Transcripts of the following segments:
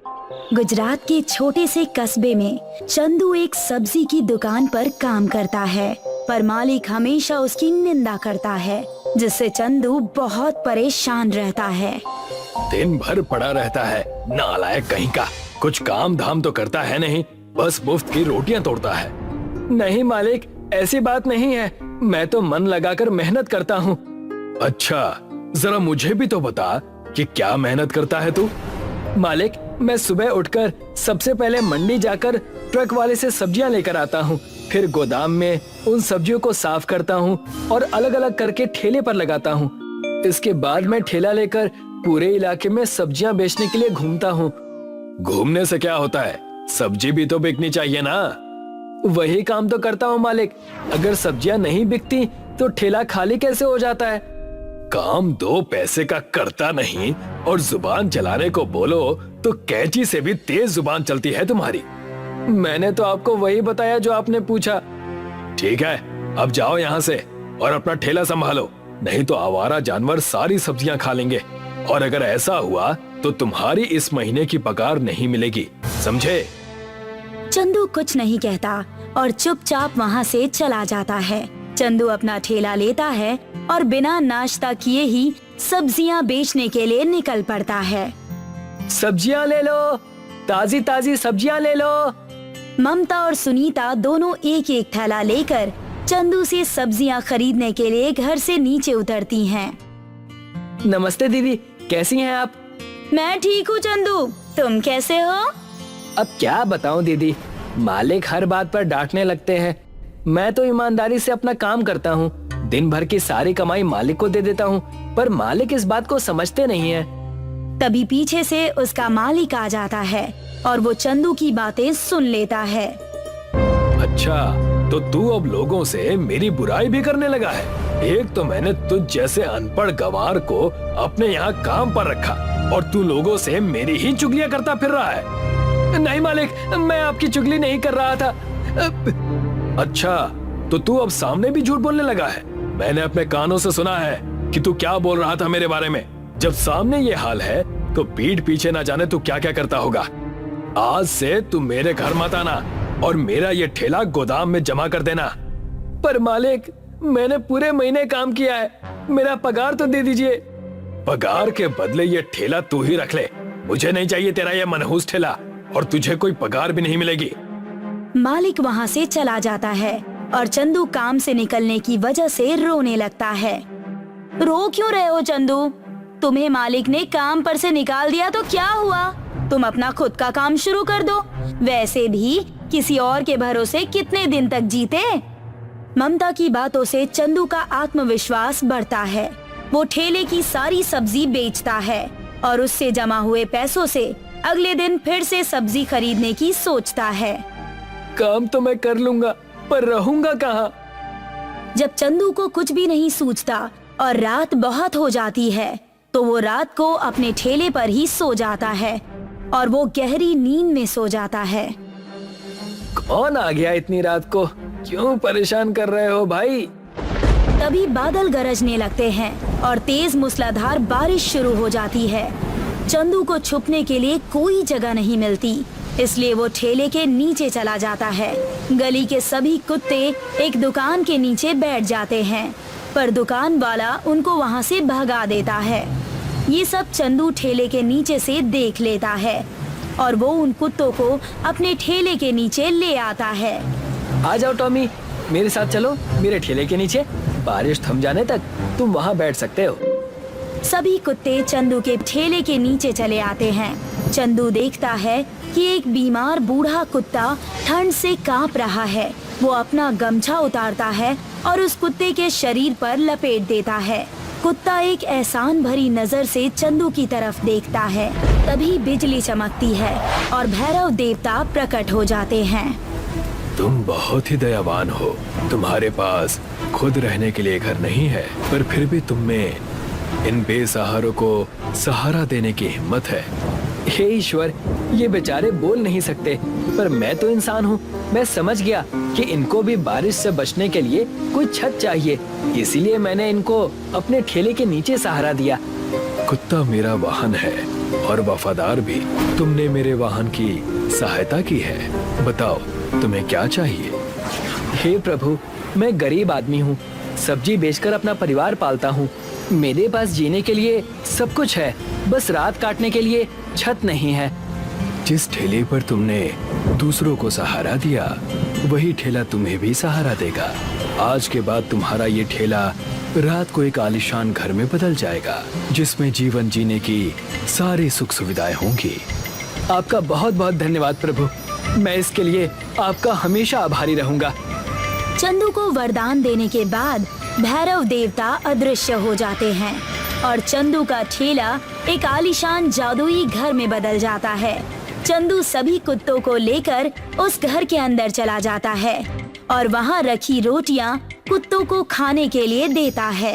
गुजरात के छोटे से कस्बे में चंदू एक सब्जी की दुकान पर काम करता है, पर मालिक हमेशा उसकी निंदा करता है, जिससे चंदू बहुत परेशान रहता है। दिन भर पड़ा रहता है, नालायक कहीं का। कुछ काम धाम तो करता है नहीं, बस मुफ्त की रोटियां तोड़ता है। नहीं मालिक, ऐसी बात नहीं है, मैं तो मन लगाकर मेहनत करता हूँ। अच्छा, जरा मुझे भी तो बता कि क्या मेहनत करता है तू? मालिक, मैं सुबह उठकर सबसे पहले मंडी जाकर ट्रक वाले से सब्जियां लेकर आता हूँ, फिर गोदाम में उन सब्जियों को साफ करता हूँ और अलग अलग करके ठेले पर लगाता हूँ। इसके बाद मैं ठेला लेकर पूरे इलाके में सब्जियां बेचने के लिए घूमता हूँ। घूमने से क्या होता है, सब्जी भी तो बिकनी चाहिए ना। वही काम तो करता हूँ मालिक, अगर सब्जियां नहीं बिकती तो ठेला खाली कैसे हो जाता है। काम 2 पैसे का करता नहीं और जुबान चलाने को बोलो तो कैंची से भी तेज जुबान चलती है तुम्हारी। मैंने तो आपको वही बताया जो आपने पूछा। ठीक है, अब जाओ यहाँ से और अपना ठेला संभालो, नहीं तो आवारा जानवर सारी सब्जियां खा लेंगे, और अगर ऐसा हुआ तो तुम्हारी इस महीने की पगार नहीं मिलेगी, समझे? चंदू कुछ नहीं कहता और चुपचाप वहाँ से चला जाता है। चंदू अपना ठेला लेता है और बिना नाश्ता किए ही सब्जियां बेचने के लिए निकल पड़ता है। सब्जियां ले लो, ताजी ताजी सब्जियां ले लो। ममता और सुनीता दोनों एक एक थैला लेकर चंदू से सब्जियां खरीदने के लिए घर से नीचे उतरती हैं। नमस्ते दीदी, कैसी हैं आप? मैं ठीक हूँ चंदू, तुम कैसे हो? अब क्या बताऊं दीदी, मालिक हर बात पर डांटने लगते हैं। मैं तो ईमानदारी से अपना काम करता हूँ, दिन भर की सारी कमाई मालिक को दे देता हूँ, पर मालिक इस बात को समझते नहीं है। तभी पीछे से उसका मालिक आ जाता है और वो चंदू की बातें सुन लेता है। अच्छा, तो तू अब लोगों से मेरी बुराई भी करने लगा है। एक तो मैंने तुझ जैसे अनपढ़ गंवार को अपने यहाँ काम पर रखा और तू लोगों से मेरी ही चुगलियां करता फिर रहा है। नहीं मालिक, मैं आपकी चुगली नहीं कर रहा था। अच्छा, तो तू अब सामने भी झूठ बोलने लगा है। मैंने अपने कानों से सुना है कि तू क्या बोल रहा था मेरे बारे में। जब सामने ये हाल है तो पीठ पीछे ना जाने तू क्या क्या करता होगा। आज से तू मेरे घर मत आना और मेरा ये ठेला गोदाम में जमा कर देना। पर मालिक, मैंने पूरे महीने काम किया है, मेरा पगार तो दे दीजिए। पगार के बदले ये ठेला तू ही रख ले, मुझे नहीं चाहिए तेरा ये मनहूस ठेला, और तुझे कोई पगार भी नहीं मिलेगी। मालिक वहाँ से चला जाता है और चंदू काम से निकलने की वजह से रोने लगता है। रो क्यों रहे हो चंदू? तुम्हें मालिक ने काम पर से निकाल दिया तो क्या हुआ? तुम अपना खुद का काम शुरू कर दो। वैसे भी किसी और के भरोसे कितने दिन तक जीते? ममता की बातों से चंदू का आत्मविश्वास बढ़ता है। वो ठेले की सारी सब्जी बेचता है और उससे जमा हुए पैसों से अगले दिन फिर से सब्जी खरीदने की सोचता है। काम तो मैं कर लूंगा, पर रहूंगा कहाँ? जब चंदू को कुछ भी नहीं सूझता और रात बहुत हो जाती है, तो वो रात को अपने ठेले पर ही सो जाता है और वो गहरी नींद में सो जाता है। कौन आ गया इतनी रात को? क्यों परेशान कर रहे हो भाई? तभी बादल गरजने लगते हैं और तेज मूसलाधार बारिश शुरू हो जाती है। चंदू को छुपने के लिए कोई जगह नहीं मिलती, इसलिए वो ठेले के नीचे चला जाता है। गली के सभी कुत्ते एक दुकान के नीचे बैठ जाते हैं, पर दुकान वाला उनको वहाँ से भगा देता है। ये सब चंदू ठेले के नीचे से देख लेता है और वो उन कुत्तों को अपने ठेले के नीचे ले आता है। आ जाओ टॉमी, मेरे साथ चलो मेरे ठेले के नीचे। बारिश थम जाने तक तुम वहाँ बैठ सकते हो। सभी कुत्ते चंदू के ठेले के नीचे चले आते हैं। चंदू देखता है कि एक बीमार बूढ़ा कुत्ता ठंड से कांप रहा है। वो अपना गमछा उतारता है और उस कुत्ते के शरीर पर लपेट देता है। कुत्ता एक एहसान भरी नजर से चंदू की तरफ देखता है। तभी बिजली चमकती है और भैरव देवता प्रकट हो जाते हैं। तुम बहुत ही दयावान हो। तुम्हारे पास खुद रहने के लिए घर नहीं है, पर फिर भी तुम में इन बेसहारों को सहारा देने की हिम्मत है। हे ईश्वर, ये बेचारे बोल नहीं सकते, पर मैं तो इंसान हूँ। मैं समझ गया कि इनको भी बारिश से बचने के लिए कोई छत चाहिए, इसीलिए मैंने इनको अपने ठेले के नीचे सहारा दिया। कुत्ता मेरा वाहन है और वफादार भी। तुमने मेरे वाहन की सहायता की है। बताओ तुम्हें क्या चाहिए? हे प्रभु, मैं गरीब आदमी हूँ, सब्जी बेचकर अपना परिवार पालता हूँ। मेरे पास जीने के लिए सब कुछ है, बस रात काटने के लिए छत नहीं है। जिस ठेले पर तुमने दूसरों को सहारा दिया, वही ठेला तुम्हें भी सहारा देगा। आज के बाद तुम्हारा ये ठेला रात को एक आलीशान घर में बदल जाएगा, जिसमें जीवन जीने की सारी सुख सुविधाएं होंगी। आपका बहुत बहुत धन्यवाद प्रभु, मैं इसके लिए आपका हमेशा आभारी रहूंगा। चंदू को वरदान देने के बाद भैरव देवता अदृश्य हो जाते हैं और चंदू का ठेला एक आलीशान जादुई घर में बदल जाता है। चंदू सभी कुत्तों को लेकर उस घर के अंदर चला जाता है और वहाँ रखी रोटियां कुत्तों को खाने के लिए देता है।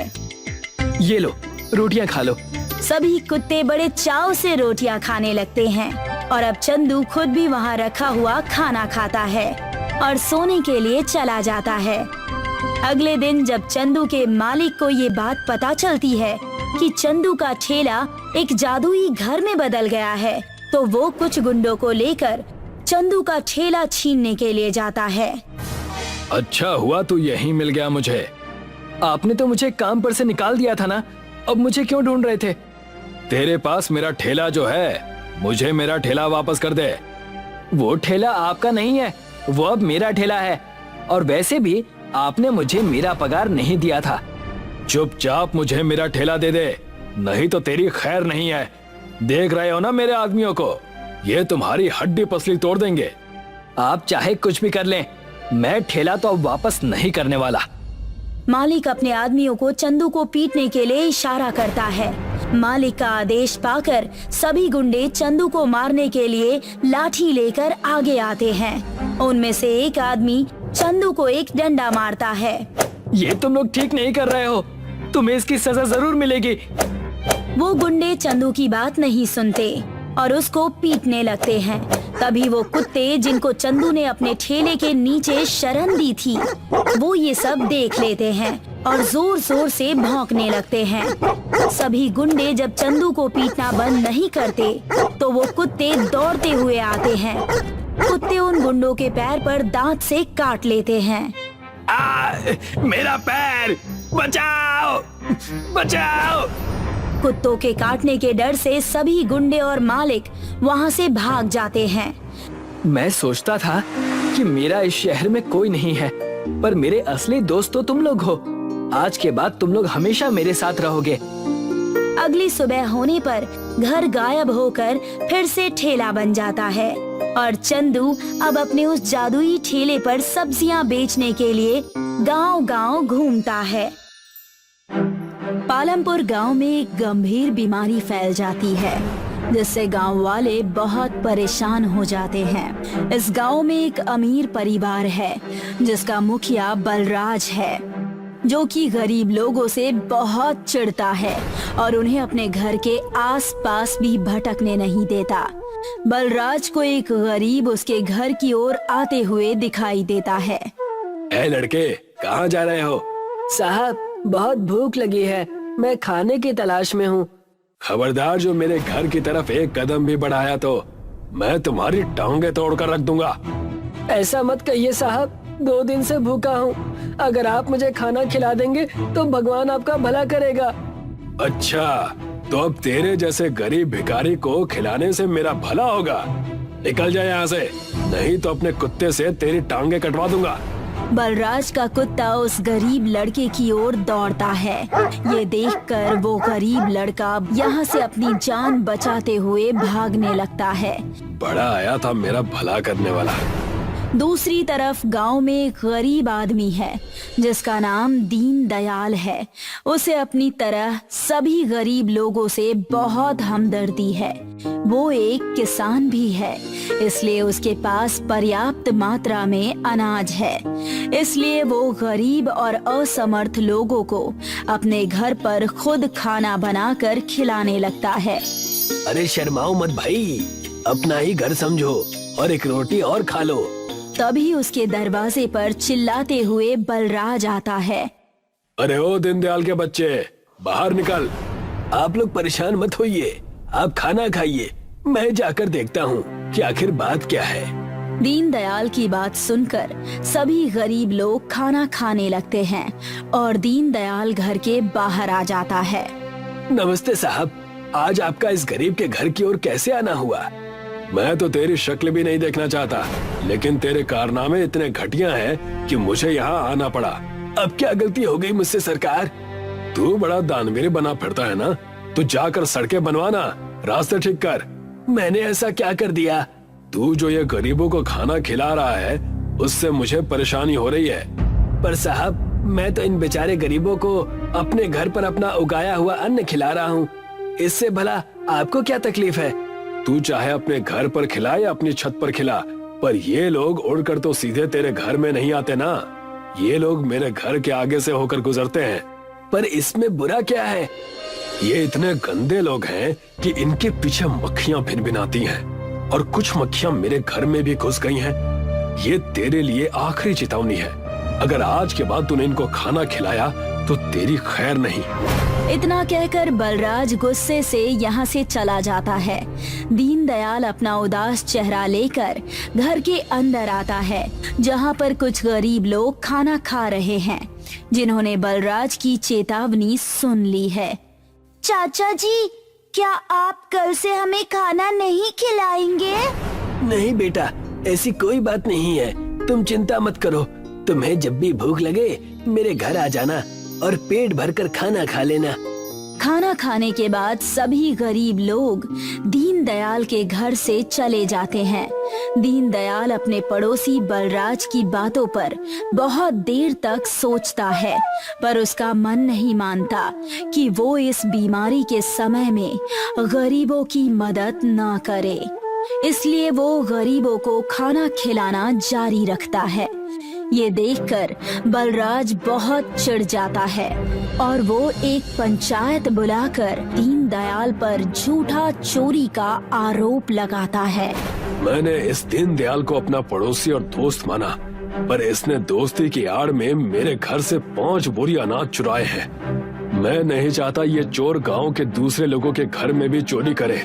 ये लो, रोटियां खा लो। सभी कुत्ते बड़े चाव से रोटियां खाने लगते हैं और अब चंदू खुद भी वहाँ रखा हुआ खाना खाता है और सोने के लिए चला जाता है। अगले दिन जब चंदू के मालिक को ये बात पता चलती है कि चंदू का ठेला एक जादुई घर में बदल गया है, तो वो कुछ गुंडों को लेकर चंदू का ठेला छीनने के लिए जाता है। अच्छा हुआ तू यहीं मिल गया मुझे। आपने तो मुझे काम पर से निकाल दिया था ना, अब मुझे क्यों ढूंढ रहे थे? तेरे पास मेरा ठेला जो है, मुझे मेरा ठेला वापस कर दे। वो ठेला आपका नहीं है, वो अब मेरा ठेला है। और वैसे भी आपने मुझे मेरा पगार नहीं दिया था। चुपचाप मुझे मेरा ठेला दे दे, नहीं तो तेरी खैर नहीं है। देख रहे हो ना मेरे आदमियों को, ये तुम्हारी हड्डी पसली तोड़ देंगे। आप चाहे कुछ भी कर लें, मैं ठेला तो अब वापस नहीं करने वाला। मालिक अपने आदमियों को चंदू को पीटने के लिए इशारा करता है। मालिक का आदेश पाकर सभी गुंडे चंदू को मारने के लिए लाठी लेकर आगे आते हैं। उनमें से एक आदमी चंदू को एक डंडा मारता है। ये तुम लोग ठीक नहीं कर रहे हो, तुम्हें इसकी सजा जरूर मिलेगी। वो गुंडे चंदू की बात नहीं सुनते और उसको पीटने लगते हैं। तभी वो कुत्ते जिनको चंदू ने अपने ठेले के नीचे शरण दी थी, वो ये सब देख लेते हैं और जोर जोर से भौंकने लगते हैं। सभी गुंडे जब चंदू को पीटना बंद नहीं करते, तो वो कुत्ते दौड़ते हुए आते हैं। कुत्ते उन गुंडों के पैर पर दांत से काट लेते हैं। मेरा पैर, बचाओ बचाओ। कुत्तों के काटने के डर से सभी गुंडे और मालिक वहाँ से भाग जाते हैं। मैं सोचता था कि मेरा इस शहर में कोई नहीं है, पर मेरे असली दोस्त तो तुम लोग हो। आज के बाद तुम लोग हमेशा मेरे साथ रहोगे। अगली सुबह होने पर घर गायब होकर फिर से ठेला बन जाता है और चंदू अब अपने उस जादुई ठेले पर सब्जियां बेचने के लिए गांव-गांव घूमता है। पालमपुर गांव में एक गंभीर बीमारी फैल जाती है, जिससे गांव वाले बहुत परेशान हो जाते हैं। इस गांव में एक अमीर परिवार है जिसका मुखिया बलराज है, जो कि गरीब लोगों से बहुत चिढ़ता है और उन्हें अपने घर के आसपास भी भटकने नहीं देता। बलराज को एक गरीब उसके घर की ओर आते हुए दिखाई देता है। ए लड़के, कहाँ जा रहे हो? साहब, बहुत भूख लगी है, मैं खाने की तलाश में हूँ। खबरदार, जो मेरे घर की तरफ एक कदम भी बढ़ाया तो मैं तुम्हारी टांगे तोड़कर रख दूंगा। ऐसा मत कहिए साहब, 2 दिन से भूखा हूँ। अगर आप मुझे खाना खिला देंगे तो भगवान आपका भला करेगा। अच्छा, तो अब तेरे जैसे गरीब भिखारी को खिलाने से मेरा भला होगा? निकल जाए यहाँ से, नहीं तो अपने कुत्ते से तेरी टांगे कटवा दूंगा। बलराज का कुत्ता उस गरीब लड़के की ओर दौड़ता है। ये देखकर वो गरीब लड़का यहाँ से अपनी जान बचाते हुए भागने लगता है। बड़ा आया था मेरा भला करने वाला। दूसरी तरफ गांव में एक गरीब आदमी है जिसका नाम दीन दयाल है। उसे अपनी तरह सभी गरीब लोगों से बहुत हमदर्दी है। वो एक किसान भी है, इसलिए उसके पास पर्याप्त मात्रा में अनाज है। इसलिए वो गरीब और असमर्थ लोगों को अपने घर पर खुद खाना बनाकर खिलाने लगता है। अरे शर्माओ मत भाई, अपना ही घर समझो और एक रोटी और खा लो। तभी उसके दरवाजे पर चिल्लाते हुए बलराज आता है। अरे ओ दीनदयाल के बच्चे, बाहर निकल। आप लोग परेशान मत होइए, आप खाना खाइए, मैं जाकर देखता हूँ कि आखिर बात क्या है। दीनदयाल की बात सुनकर सभी गरीब लोग खाना खाने लगते हैं और दीनदयाल घर के बाहर आ जाता है। नमस्ते साहब, आज आपका इस गरीब के घर की ओर कैसे आना हुआ? मैं तो तेरी शक्ल भी नहीं देखना चाहता, लेकिन तेरे कारनामे इतने घटिया हैं कि मुझे यहाँ आना पड़ा। अब क्या गलती हो गई मुझसे सरकार? तू बड़ा दानवीर बना फिरता है ना, तू जाकर सड़कें बनवाना, रास्ते ठीक कर। मैंने ऐसा क्या कर दिया? तू जो ये गरीबों को खाना खिला रहा है, उससे मुझे परेशानी हो रही है। पर साहब, मैं तो इन बेचारे गरीबों को अपने घर पर अपना उगाया हुआ अन्न खिला रहा हूँ, इससे भला आपको क्या तकलीफ है? तू चाहे अपने घर पर खिला या अपनी छत पर खिला, पर ये लोग उड़कर तो सीधे तेरे घर में नहीं आते ना। ये लोग मेरे घर के आगे से होकर गुजरते हैं। पर इसमें बुरा क्या है? ये इतने गंदे लोग हैं कि इनके पीछे मक्खियां भिनभिनाती हैं और कुछ मक्खियां मेरे घर में भी घुस गई हैं। ये तेरे लिए आखिरी चेतावनी है। अगर आज के बाद तूने इनको खाना खिलाया तो तेरी खैर नहीं। इतना कहकर बलराज गुस्से से यहाँ से चला जाता है। दीनदयाल अपना उदास चेहरा लेकर घर के अंदर आता है, जहाँ पर कुछ गरीब लोग खाना खा रहे हैं, जिन्होंने बलराज की चेतावनी सुन ली है। चाचा जी, क्या आप कल से हमें खाना नहीं खिलाएंगे? नहीं बेटा, ऐसी कोई बात नहीं है, तुम चिंता मत करो। तुम्हें जब भी भूख लगे मेरे घर आ जाना और पेट भरकर खाना खा लेना। खाना खाने के बाद सभी गरीब लोग दीनदयाल के घर से चले जाते हैं। दीनदयाल अपने पड़ोसी बलराज की बातों पर बहुत देर तक सोचता है, पर उसका मन नहीं मानता कि वो इस बीमारी के समय में गरीबों की मदद ना करे। इसलिए वो गरीबों को खाना खिलाना जारी रखता है। ये देखकर बलराज बहुत चिढ़ जाता है और वो एक पंचायत बुलाकर दीनदयाल पर झूठा चोरी का आरोप लगाता है। मैंने इस दीनदयाल को अपना पड़ोसी और दोस्त माना, पर इसने दोस्ती की आड़ में मेरे घर से 5 बोरी अनाज चुराए हैं। मैं नहीं चाहता ये चोर गांव के दूसरे लोगों के घर में भी चोरी करे,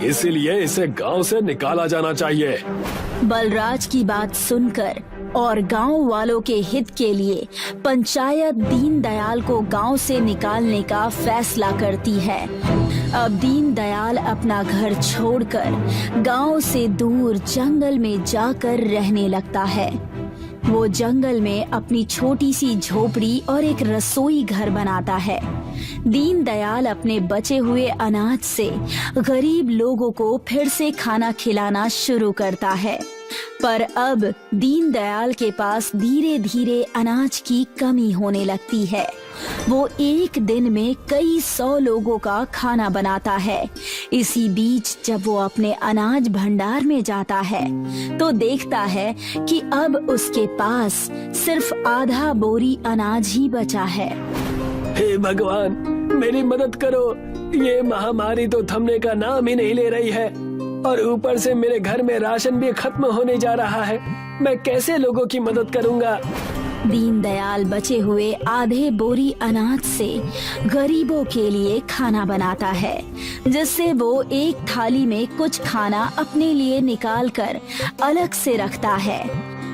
इसीलिए इसे गांव से निकाला जाना चाहिए। बलराज की बात सुनकर और गांव वालों के हित के लिए पंचायत दीनदयाल को गांव से निकालने का फैसला करती है। अब दीनदयाल अपना घर छोड़कर गांव से दूर जंगल में जाकर रहने लगता है। वो जंगल में अपनी छोटी सी झोपड़ी और एक रसोई घर बनाता है। दीनदयाल अपने बचे हुए अनाज से गरीब लोगों को फिर से खाना खिलाना शुरू करता है, पर अब दीनदयाल के पास धीरे धीरे अनाज की कमी होने लगती है। वो एक दिन में कई 100 लोगों का खाना बनाता है। इसी बीच जब वो अपने अनाज भंडार में जाता है तो देखता है कि अब उसके पास सिर्फ आधा बोरी अनाज ही बचा है। हे भगवान, मेरी मदद करो, ये महामारी तो थमने का नाम ही नहीं ले रही है और ऊपर से मेरे घर में राशन भी खत्म होने जा रहा है। मैं कैसे लोगों की मदद करूंगा? दीनदयाल बचे हुए आधे बोरी अनाज से गरीबों के लिए खाना बनाता है, जिससे वो एक थाली में कुछ खाना अपने लिए निकालकर अलग से रखता है।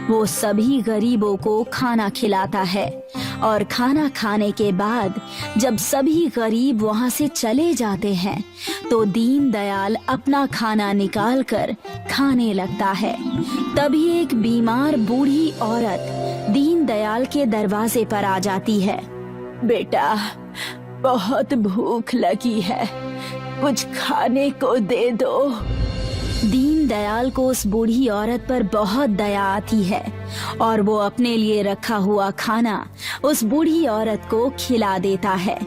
वो सभी गरीबों को खाना खिलाता है और खाना खाने के बाद जब सभी गरीब वहाँ से चले जाते हैं तो दीनदयाल अपना खाना निकालकर खाने लगता है। तभी एक बीमार बूढ़ी औरत दीनदयाल के दरवाजे पर आ जाती है। बेटा, बहुत भूख लगी है, कुछ खाने को दे दो। दीनदयाल को उस बूढ़ी औरत पर बहुत दया आती है और वो अपने लिए रखा हुआ खाना उस बूढ़ी औरत को खिला देता है।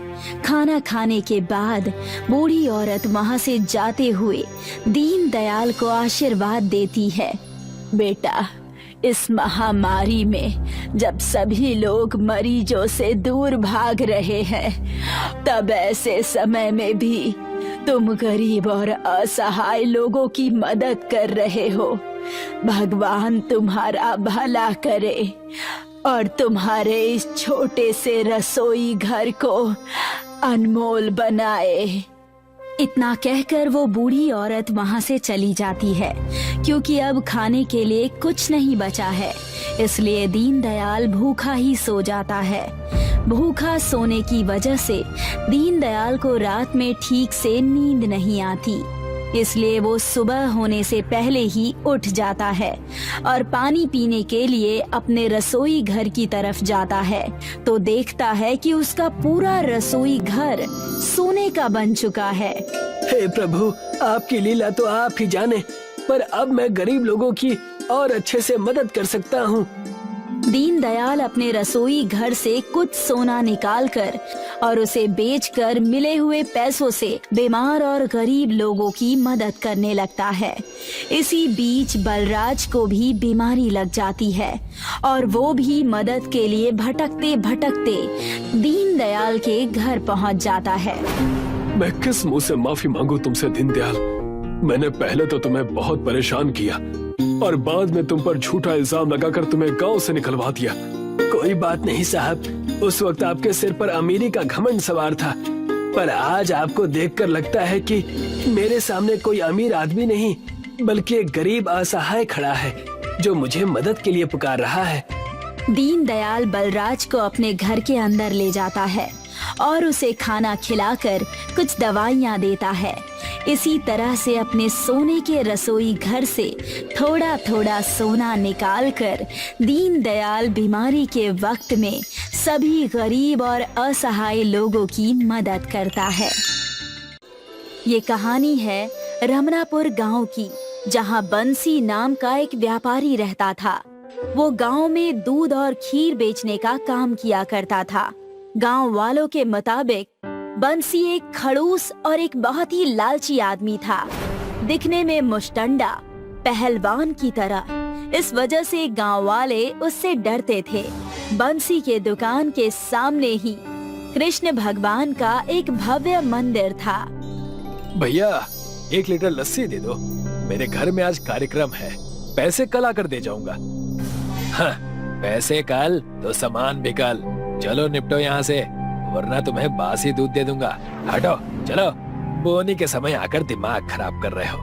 खाना खाने के बाद बूढ़ी औरत वहाँ से जाते हुए दीनदयाल को आशीर्वाद देती है। बेटा, इस महामारी में जब सभी लोग मरीजों से दूर भाग रहे हैं, तब ऐसे समय में भी तुम गरीब और असहाय लोगों की मदद कर रहे हो। भगवान तुम्हारा भला करे और तुम्हारे इस छोटे से रसोई घर को अनमोल बनाए। इतना कहकर वो बूढ़ी औरत वहाँ से चली जाती है, क्योंकि अब खाने के लिए कुछ नहीं बचा है। इसलिए दीनदयाल भूखा ही सो जाता है। भूखा सोने की वजह से दीनदयाल को रात में ठीक से नींद नहीं आती। इसलिए वो सुबह होने से पहले ही उठ जाता है और पानी पीने के लिए अपने रसोई घर की तरफ जाता है, तो देखता है कि उसका पूरा रसोई घर सोने का बन चुका है। हे प्रभु, आपकी लीला तो आप ही जाने, पर अब मैं गरीब लोगों की और अच्छे से मदद कर सकता हूँ। दीनदयाल अपने रसोई घर से कुछ सोना निकालकर और उसे बेचकर मिले हुए पैसों से बीमार और गरीब लोगों की मदद करने लगता है। इसी बीच बलराज को भी बीमारी लग जाती है और वो भी मदद के लिए भटकते भटकते दीनदयाल के घर पहुंच जाता है। मैं किस मुंह से माफी मांगू तुमसे दीनदयाल। मैंने पहले तो तुम्हें बहुत परेशान किया और बाद में तुम पर झूठा इल्जाम लगाकर तुम्हें गांव से निकलवा दिया। कोई बात नहीं साहब, उस वक्त आपके सिर पर अमीरी का घमंड सवार था, पर आज आपको देखकर लगता है कि मेरे सामने कोई अमीर आदमी नहीं बल्कि एक गरीब असहाय खड़ा है जो मुझे मदद के लिए पुकार रहा है। दीनदयाल बलराज को अपने घर के अंदर ले जाता है और उसे खाना खिलाकर कुछ दवाइयाँ देता है। इसी तरह से अपने सोने के रसोई घर से थोड़ा थोड़ा सोना निकालकर दीनदयाल बीमारी के वक्त में सभी गरीब और असहाय लोगों की मदद करता है। ये कहानी है रमनापुर गांव की, जहां बंसी नाम का एक व्यापारी रहता था। वो गांव में दूध और खीर बेचने का काम किया करता था। गांव वालों के मुताबिक बंसी एक खड़ूस और एक बहुत ही लालची आदमी था, दिखने में मुश्तंडा, पहलवान की तरह। इस वजह से गांव वाले उससे डरते थे। बंसी के दुकान के सामने ही कृष्ण भगवान का एक भव्य मंदिर था। भैया 1 लीटर लस्सी दे दो, मेरे घर में आज कार्यक्रम है, पैसे कल आकर दे जाऊंगा। हाँ, पैसे कल तो सामान भी कल। चलो निपटो यहाँ से, वरना तुम्हें बासी दूध दे दूंगा। हटो चलो, बोनी के समय आकर दिमाग खराब कर रहे हो।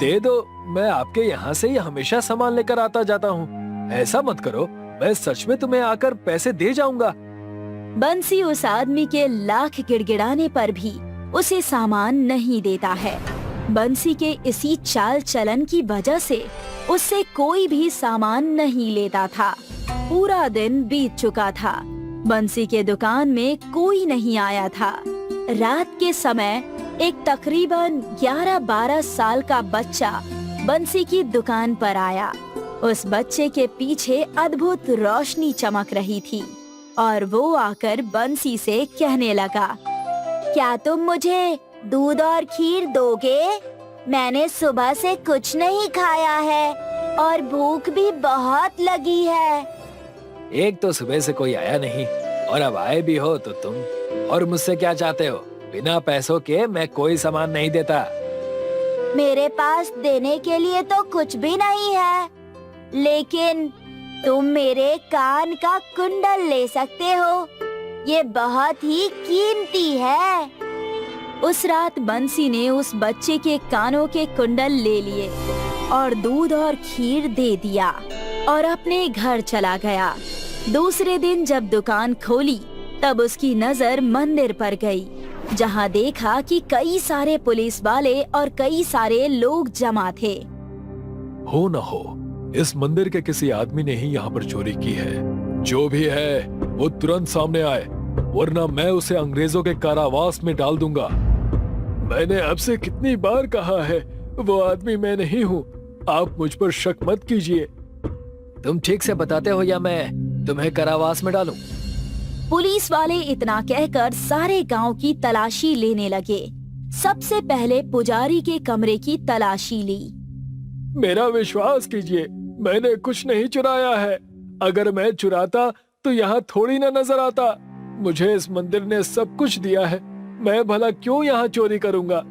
दे दो, मैं आपके यहाँ से ही हमेशा सामान लेकर आता जाता हूँ। ऐसा मत करो, मैं सच में तुम्हें आकर पैसे दे जाऊंगा। बंसी उस आदमी के लाख गिड़गिड़ाने पर भी उसे सामान नहीं देता है। बंसी के इसी चाल चलन की वजह से उससे कोई भी सामान नहीं लेता था। पूरा दिन बीत चुका था, बंसी के दुकान में कोई नहीं आया था। रात के समय एक तकरीबन 11-12 साल का बच्चा बंसी की दुकान पर आया। उस बच्चे के पीछे अद्भुत रोशनी चमक रही थी और वो आकर बंसी से कहने लगा, क्या तुम मुझे दूध और खीर दोगे? मैंने सुबह से कुछ नहीं खाया है और भूख भी बहुत लगी है। एक तो सुबह से कोई आया नहीं और अब आए भी हो तो तुम, और मुझसे क्या चाहते हो? बिना पैसों के मैं कोई सामान नहीं देता। मेरे पास देने के लिए तो कुछ भी नहीं है, लेकिन तुम मेरे कान का कुंडल ले सकते हो, ये बहुत ही कीमती है। उस रात बंसी ने उस बच्चे के कानों के कुंडल ले लिए और दूध और खीर दे दिया और अपने घर चला गया। दूसरे दिन जब दुकान खोली तब उसकी नजर मंदिर पर गई, जहां देखा कि कई सारे पुलिस वाले और कई सारे लोग जमा थे। हो न हो इस मंदिर के किसी आदमी ने ही यहाँ पर चोरी की है। जो भी है वो तुरंत सामने आए, वरना मैं उसे अंग्रेजों के कारावास में डाल दूंगा। मैंने आपसे कितनी बार कहा है, वो आदमी मैं नहीं हूँ, आप मुझ पर शक मत कीजिए। तुम ठीक से बताते हो या मैं तुम्हें कारावास में डालूं? पुलिस वाले इतना कहकर सारे गांव की तलाशी लेने लगे। सबसे पहले पुजारी के कमरे की तलाशी ली। मेरा विश्वास कीजिए, मैंने कुछ नहीं चुराया है। अगर मैं चुराता तो यहाँ थोड़ी ना नजर आता। मुझे इस मंदिर ने सब कुछ दिया है, मैं भला क्यों यहाँ चोरी करूँगा?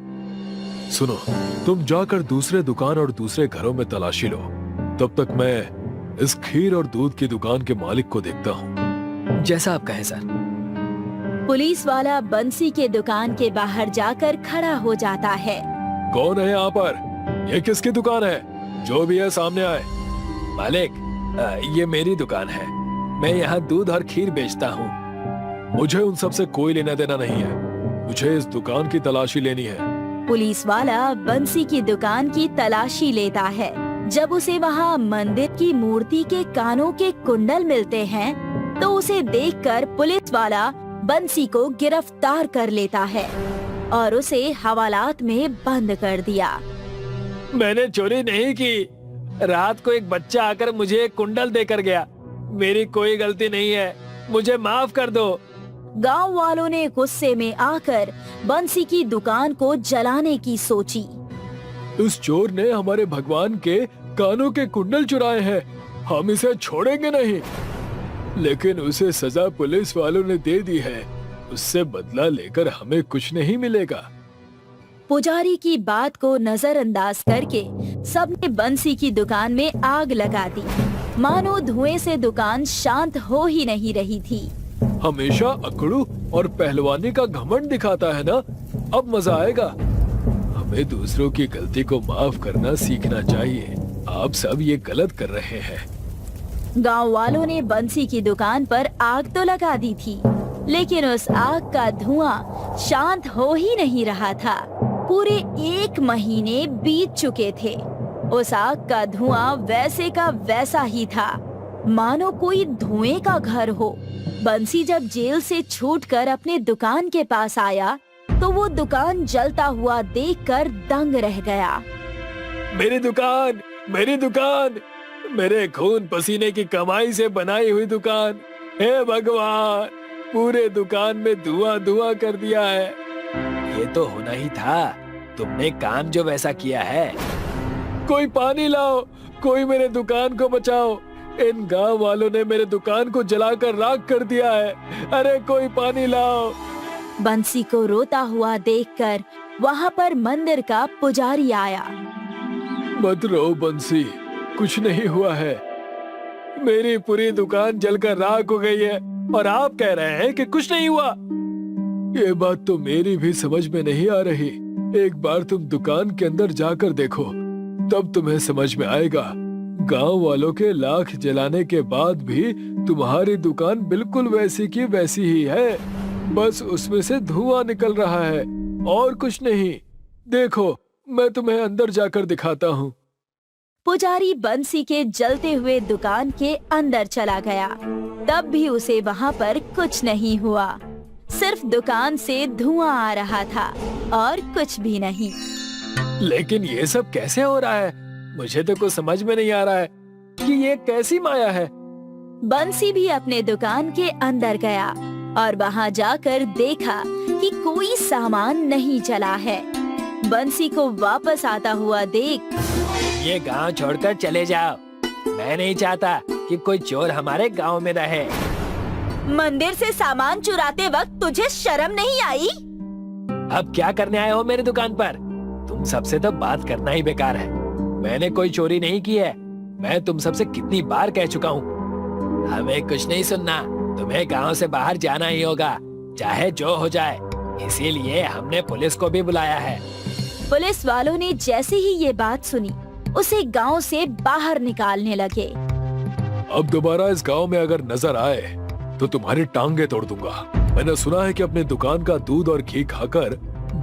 सुनो, तुम जाकर दूसरे दुकान और दूसरे घरों में तलाशी लो, तब तक मैं इस खीर और दूध की दुकान के मालिक को देखता हूँ। जैसा आप कहें सर। पुलिस वाला बंसी के दुकान के बाहर जाकर खड़ा हो जाता है। कौन है यहाँ पर? ये किसकी दुकान है? जो भी है सामने आए। मालिक, ये मेरी दुकान है। मैं यहाँ दूध और खीर बेचता हूँ। मुझे उन सब से कोई लेना देना नहीं है। मुझे इस दुकान की तलाशी लेनी है। पुलिस वाला बंसी की दुकान की तलाशी लेता है। जब उसे वहाँ मंदिर की मूर्ति के कानों के कुंडल मिलते हैं, तो उसे देखकर पुलिस वाला बंसी को गिरफ्तार कर लेता है और उसे हवालात में बंद कर दिया। मैंने चोरी नहीं की। रात को एक बच्चा आकर मुझे एक कुंडल देकर गया। मेरी कोई गलती नहीं है। मुझे माफ कर दो। गांव वालों ने गुस्से में आकर बंसी की दुकान को जलाने की सोची। इस चोर ने हमारे भगवान के कानों के कुंडल चुराए हैं। हम इसे छोड़ेंगे नहीं। लेकिन उसे सजा पुलिस वालों ने दे दी है। उससे बदला लेकर हमें कुछ नहीं मिलेगा। पुजारी की बात को नजरअंदाज करके सबने बंसी की दुकान में आग लगा दी। मानो धुएं से दुकान शांत हो ही नहीं रही थी। हमेशा अकड़ू और पहलवानी का घमंड दिखाता है ना। अब मजा आएगा। हमें दूसरों की गलती को माफ करना सीखना चाहिए। आप सब ये गलत कर रहे हैं। गांव वालों ने बंसी की दुकान पर आग तो लगा दी थी, लेकिन उस आग का धुआं शांत हो ही नहीं रहा था। पूरे 1 महीने बीत चुके थे। उस आग का धुआं वैसे का वैसा ही था, मानो कोई धुएं का घर हो। बंसी जब जेल से छूटकर अपने दुकान के पास आया, तो वो दुकान जलता हुआ देखकर दंग रह गया। मेरी दुकान, मेरी दुकान, मेरे खून पसीने की कमाई से बनाई हुई दुकान। हे भगवान, पूरे दुकान में धुआं धुआं कर दिया है। ये तो होना ही था। तुमने काम जो वैसा किया है। कोई पानी लाओ, कोई मेरे दुकान को बचाओ। इन गांव वालों ने मेरे दुकान को जलाकर राख कर दिया है। अरे कोई पानी लाओ। बंसी को रोता हुआ देखकर वहाँ पर मंदिर का पुजारी आया। मत रो बंसी, कुछ नहीं हुआ है। मेरी पूरी दुकान जलकर राख हो गई है और आप कह रहे हैं कि कुछ नहीं हुआ। ये बात तो मेरी भी समझ में नहीं आ रही। एक बार तुम दुकान के अंदर जाकर देखो, तब तुम्हें समझ में आएगा। गांव वालों के लाख जलाने के बाद भी तुम्हारी दुकान बिल्कुल वैसी की वैसी ही है। बस उसमें से धुआं निकल रहा है और कुछ नहीं। देखो, मैं तुम्हें अंदर जाकर दिखाता हूँ। पुजारी बंसी के जलते हुए दुकान के अंदर चला गया। तब भी उसे वहाँ पर कुछ नहीं हुआ। सिर्फ दुकान से धुआं आ रहा था और कुछ भी नहीं। लेकिन ये सब कैसे हो रहा है? मुझे तो कुछ समझ में नहीं आ रहा है कि ये कैसी माया है। बंसी भी अपने दुकान के अंदर गया और वहाँ जाकर देखा कि कोई सामान नहीं जला है। बंसी को वापस आता हुआ देख ये गांव छोड़कर चले जाओ। मैं नहीं चाहता कि कोई चोर हमारे गांव में रहे। मंदिर से सामान चुराते वक्त तुझे शर्म नहीं आई? अब क्या करने आए हो मेरी दुकान पर? तुम सबसे तो बात करना ही बेकार है। मैंने कोई चोरी नहीं की है। मैं तुम सबसे कितनी बार कह चुका हूँ। हमें कुछ नहीं सुनना। तुम्हें गांव से बाहर जाना ही होगा, चाहे जो हो जाए। इसीलिए हमने पुलिस को भी बुलाया है। पुलिस वालों ने जैसे ही ये बात सुनी, उसे गांव से बाहर निकालने लगे। अब दोबारा इस गांव में अगर नजर आए तो तुम्हारी टांगे तोड़ दूंगा। मैंने सुना है कि अपने दुकान का दूध और घी खाकर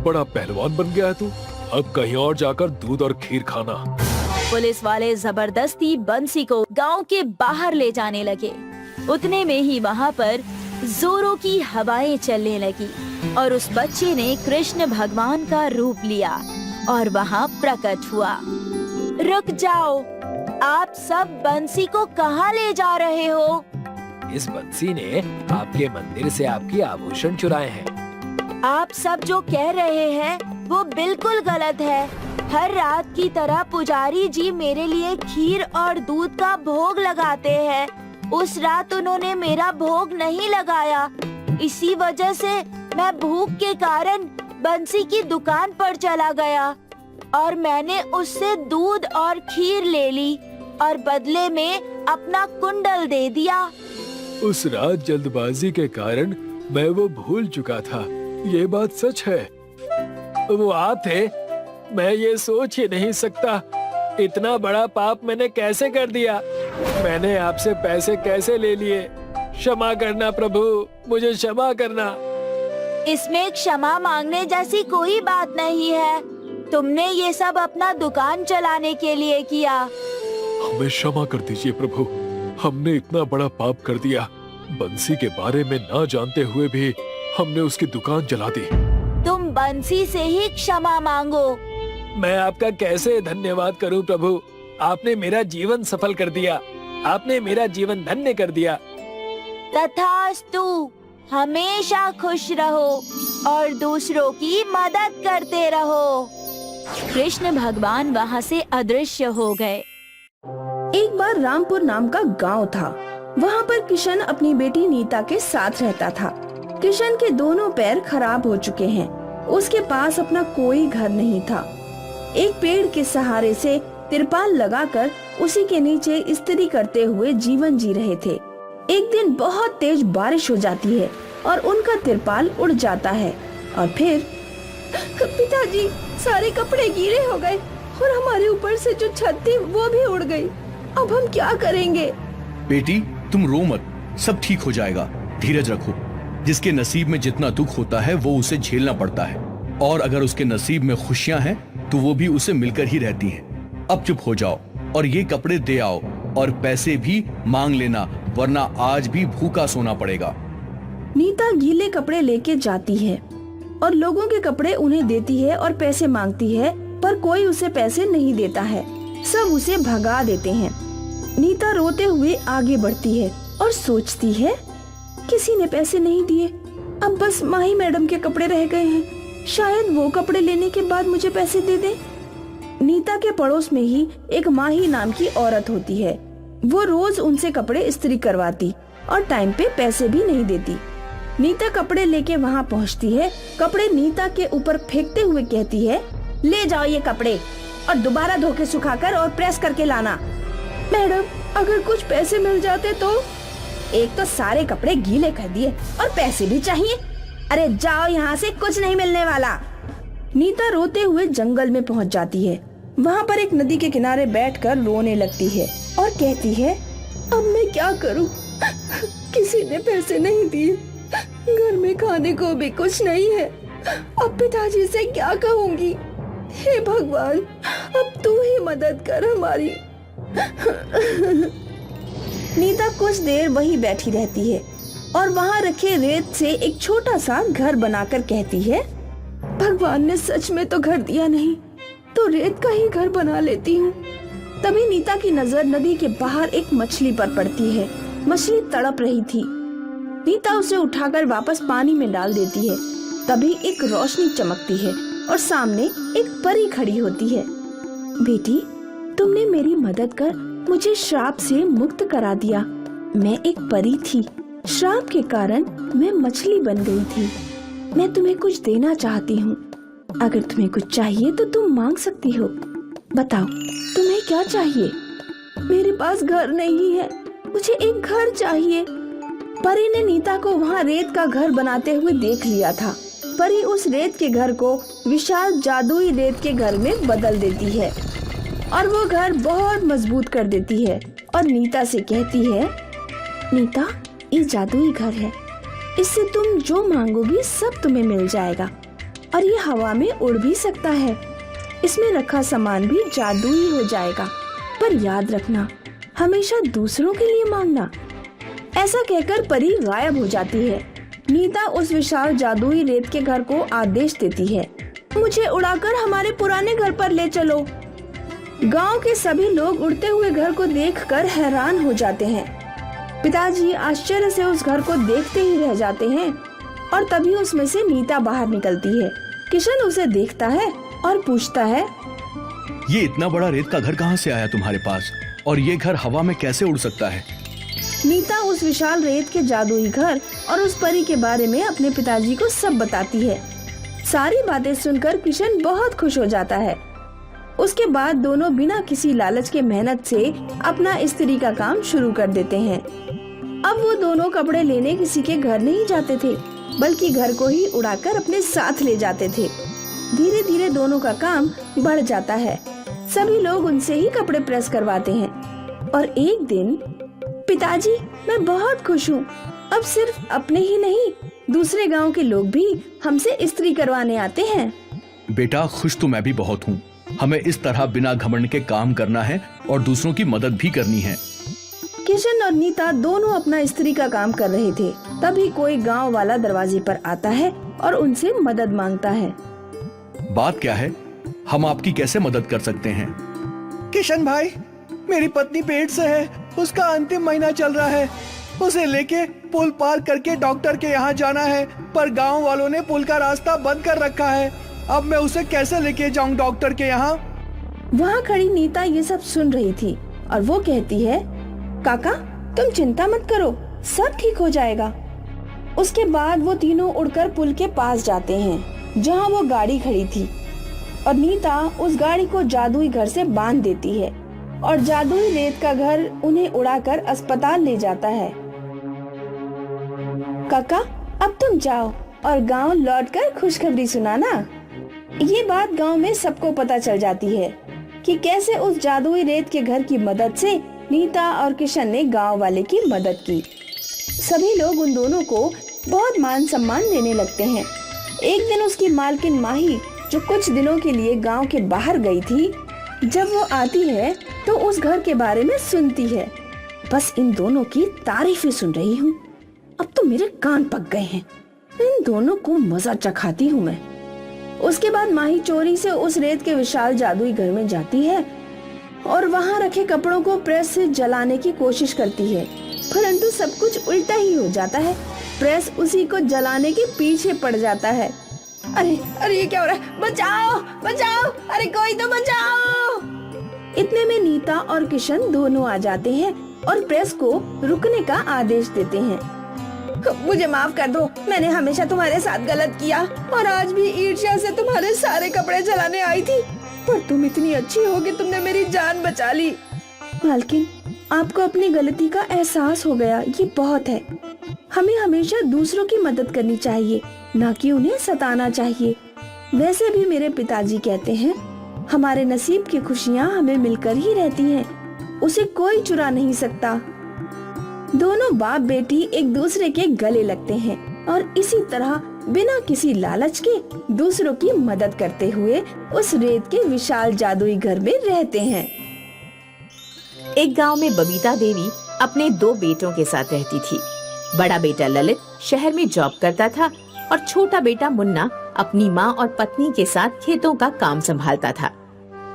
बड़ा पहलवान बन गया है तू। अब कहीं और जाकर दूध और खीर खाना। पुलिस वाले जबरदस्ती बंसी को गांव के बाहर ले जाने लगे। उतने में ही वहाँ पर जोरों की हवाएं चलने लगी और उस बच्चे ने कृष्ण भगवान का रूप लिया और वहाँ प्रकट हुआ। रुक जाओ, आप सब बंसी को कहाँ ले जा रहे हो? इस बंसी ने आपके मंदिर से आपकी आभूषण चुराए हैं। आप सब जो कह रहे हैं वो बिल्कुल गलत है। हर रात की तरह पुजारी जी मेरे लिए खीर और दूध का भोग लगाते हैं। उस रात उन्होंने मेरा भोग नहीं लगाया। इसी वजह से मैं भूख के कारण बंसी की दुकान पर चला गया और मैंने उससे दूध और खीर ले ली और बदले में अपना कुंडल दे दिया। उस रात जल्दबाजी के कारण मैं वो भूल चुका था, ये बात सच है। वो आप थे? मैं ये सोच ही नहीं सकता, इतना बड़ा पाप मैंने कैसे कर दिया। मैंने आपसे पैसे कैसे ले लिए। क्षमा करना प्रभु, मुझे क्षमा करना। इसमें क्षमा मांगने जैसी कोई बात नहीं है। तुमने ये सब अपना दुकान चलाने के लिए किया। हमें क्षमा कर दीजिए प्रभु, हमने इतना बड़ा पाप कर दिया। बंसी के बारे में ना जानते हुए भी हमने उसकी दुकान जला दी। तुम बंसी से ही क्षमा मांगो। मैं आपका कैसे धन्यवाद करूं प्रभु, आपने मेरा जीवन सफल कर दिया, आपने मेरा जीवन धन्य कर दिया। तथास्तु, हमेशा खुश रहो और दूसरों की मदद करते रहो। कृष्ण भगवान वहाँ से अदृश्य हो गए। एक बार रामपुर नाम का गांव था। वहाँ पर किशन अपनी बेटी नीता के साथ रहता था। किशन के दोनों पैर खराब हो चुके हैं। उसके पास अपना कोई घर नहीं था। एक पेड़ के सहारे से तिरपाल लगाकर उसी के नीचे इस्त्री करते हुए जीवन जी रहे थे। एक दिन बहुत तेज बारिश हो जाती है और उनका तिरपाल उड़ जाता है और फिर पिताजी, सारे कपड़े गीले हो गए और हमारे ऊपर से जो छत थी वो भी उड़ गई। अब हम क्या करेंगे? बेटी, तुम रो मत, सब ठीक हो जाएगा। धीरज रखो। जिसके नसीब में जितना दुख होता है वो उसे झेलना पड़ता है, और अगर उसके नसीब में खुशियां हैं तो वो भी उसे मिलकर ही रहती हैं। अब चुप हो जाओ और ये कपड़े दे आओ, और पैसे भी मांग लेना, वरना आज भी भूखा सोना पड़ेगा। नीता गीले कपड़े लेके जाती है और लोगों के कपड़े उन्हें देती है और पैसे मांगती है, पर कोई उसे पैसे नहीं देता है। सब उसे भगा देते हैं। नीता रोते हुए आगे बढ़ती है और सोचती है, किसी ने पैसे नहीं दिए, अब बस माही मैडम के कपड़े रह गए हैं। शायद वो कपड़े लेने के बाद मुझे पैसे दे दें। नीता के पड़ोस में ही एक माही नाम की औरत होती है। वो रोज उनसे कपड़े इस्त्री करवाती और टाइम पे पैसे भी नहीं देती। नीता कपड़े लेके वहाँ पहुँचती है। कपड़े नीता के ऊपर फेंकते हुए कहती है, ले जाओ ये कपड़े और दोबारा धो के सुखाकर और प्रेस करके लाना। मैडम, अगर कुछ पैसे मिल जाते तो। एक तो सारे कपड़े गीले कर दिए और पैसे भी चाहिए। अरे जाओ यहाँ से, कुछ नहीं मिलने वाला। नीता रोते हुए जंगल में पहुँच जाती है। वहाँ पर एक नदी के किनारे बैठकर रोने लगती है और कहती है, अब मैं क्या करूँ? किसी ने पैसे नहीं दिए, घर में खाने को भी कुछ नहीं है। अब पिताजी से क्या कहूँगी? हे भगवान, अब तू ही मदद कर हमारी। नीता कुछ देर वहीं बैठी रहती है और वहाँ रखे रेत से एक छोटा सा घर बनाकर कहती है, भगवान ने सच में तो घर दिया नहीं, तो रेत का ही घर बना लेती हूँ। तभी नीता की नजर नदी के बाहर एक मछली पर पड़ती है। मछली तड़प रही थी। नीता उसे उठाकर वापस पानी में डाल देती है। तभी एक रोशनी चमकती है और सामने एक परी खड़ी होती है। बेटी, तुमने मेरी मदद कर मुझे श्राप से मुक्त करा दिया। मैं एक परी थी, श्राप के कारण मैं मछली बन गई थी। मैं तुम्हें कुछ देना चाहती हूँ। अगर तुम्हें कुछ चाहिए तो तुम मांग सकती हो। बताओ, तुम्हें क्या चाहिए? मेरे पास घर नहीं है, मुझे एक घर चाहिए। परी ने नीता को वहाँ रेत का घर बनाते हुए देख लिया था। परी उस रेत के घर को विशाल जादुई रेत के घर में बदल देती है और वो घर बहुत मजबूत कर देती है और नीता से कहती है, नीता, ये जादुई घर है, इससे तुम जो मांगोगी सब तुम्हें मिल जाएगा और ये हवा में उड़ भी सकता है। इसमें रखा सामान भी जादुई हो जाएगा, पर याद रखना, हमेशा दूसरों के लिए मांगना। ऐसा कहकर परी गायब हो जाती है। नीता उस विशाल जादुई रेत के घर को आदेश देती है, मुझे उड़ाकर हमारे पुराने घर पर ले चलो। गांव के सभी लोग उड़ते हुए घर को देखकर हैरान हो जाते हैं। पिताजी आश्चर्य से उस घर को देखते ही रह जाते हैं और तभी उसमें से नीता बाहर निकलती है। किशन उसे देखता है और पूछता है, ये इतना बड़ा रेत का घर कहाँ से आया तुम्हारे पास, और ये घर हवा में कैसे उड़ सकता है? नीता उस विशाल रेत के जादुई घर और उस परी के बारे में अपने पिताजी को सब बताती है। सारी बातें सुनकर किशन बहुत खुश हो जाता है। उसके बाद दोनों बिना किसी लालच के मेहनत से अपना इस्त्री का काम शुरू कर देते हैं। अब वो दोनों कपड़े लेने किसी के घर नहीं जाते थे, बल्कि घर को ही उड़ाकर अपने साथ ले जाते थे। धीरे धीरे दोनों का काम बढ़ जाता है। सभी लोग उनसे ही कपड़े प्रेस करवाते हैं। और एक दिन, पिताजी, मैं बहुत खुश हूँ। अब सिर्फ अपने ही नहीं, दूसरे गांव के लोग भी हमसे इस्त्री करवाने आते हैं। बेटा, खुश तो मैं भी बहुत हूँ। हमें इस तरह बिना घमंड के काम करना है और दूसरों की मदद भी करनी है। किशन और नीता दोनों अपना इस्त्री का काम कर रहे थे। तभी कोई गांव वाला दरवाजे पर आता है और उनसे मदद मांगता है। बात क्या है? हम आपकी कैसे मदद कर सकते हैं? किशन भाई, मेरी पत्नी पेट से है। उसका अंतिम महीना चल रहा है। उसे लेके पुल पार करके डॉक्टर के यहाँ जाना है, पर गांव वालों ने पुल का रास्ता बंद कर रखा है। अब मैं उसे कैसे लेके जाऊं डॉक्टर के यहाँ? वहाँ खड़ी नीता ये सब सुन रही थी और वो कहती है, काका, तुम चिंता मत करो, सब ठीक हो जाएगा। उसके बाद वो तीनों उड़कर पुल के पास जाते हैं जहाँ वो गाड़ी खड़ी थी, और नीता उस गाड़ी को जादुई घर से बांध देती है और जादुई रेत का घर उन्हें उड़ाकर अस्पताल ले जाता है। काका, अब तुम जाओ और गांव लौटकर खुशखबरी सुनाना। ये बात गांव में सबको पता चल जाती है कि कैसे उस जादुई रेत के घर की मदद से नीता और किशन ने गांव वाले की मदद की। सभी लोग उन दोनों को बहुत मान सम्मान देने लगते हैं। एक दिन उसकी मालकिन माही, जो कुछ दिनों के लिए गांव के बाहर गई थी, जब वो आती है तो उस घर के बारे में सुनती है। बस इन दोनों की तारीफें सुन रही हूँ। अब तो मेरे कान पक गए हैं। इन दोनों को मजा चखाती हूँ मैं। उसके बाद माही चोरी से उस रेत के विशाल जादुई घर में जाती है और वहाँ रखे कपड़ों को प्रेस से जलाने की कोशिश करती है, परंतु सब कुछ उल्टा ही हो जाता है। प्रेस उसी को जलाने के पीछे पड़ जाता है। अरे अरे, ये क्या हो रहा है? बचाओ बचाओ, अरे कोई तो बचाओ। इतने में नीता और किशन दोनों आ जाते हैं और प्रेस को रुकने का आदेश देते हैं। मुझे माफ कर दो, मैंने हमेशा तुम्हारे साथ गलत किया और आज भी ईर्ष्या से तुम्हारे सारे कपड़े जलाने आई थी, पर तुम इतनी अच्छी हो कि तुमने मेरी जान बचा ली। मालकिन, आपको अपनी गलती का एहसास हो गया, ये बहुत है। हमें हमेशा दूसरों की मदद करनी चाहिए, न कि उन्हें सताना चाहिए। वैसे भी मेरे पिताजी कहते हैं, हमारे नसीब की खुशियाँ हमें मिलकर ही रहती हैं, उसे कोई चुरा नहीं सकता। दोनों बाप बेटी एक दूसरे के गले लगते हैं और इसी तरह बिना किसी लालच के दूसरों की मदद करते हुए उस रेत के विशाल जादुई घर में रहते हैं। एक गांव में बबीता देवी अपने 2 बेटों के साथ रहती थी। बड़ा बेटा ललित शहर में जॉब करता था और छोटा बेटा मुन्ना अपनी माँ और पत्नी के साथ खेतों का काम संभालता था।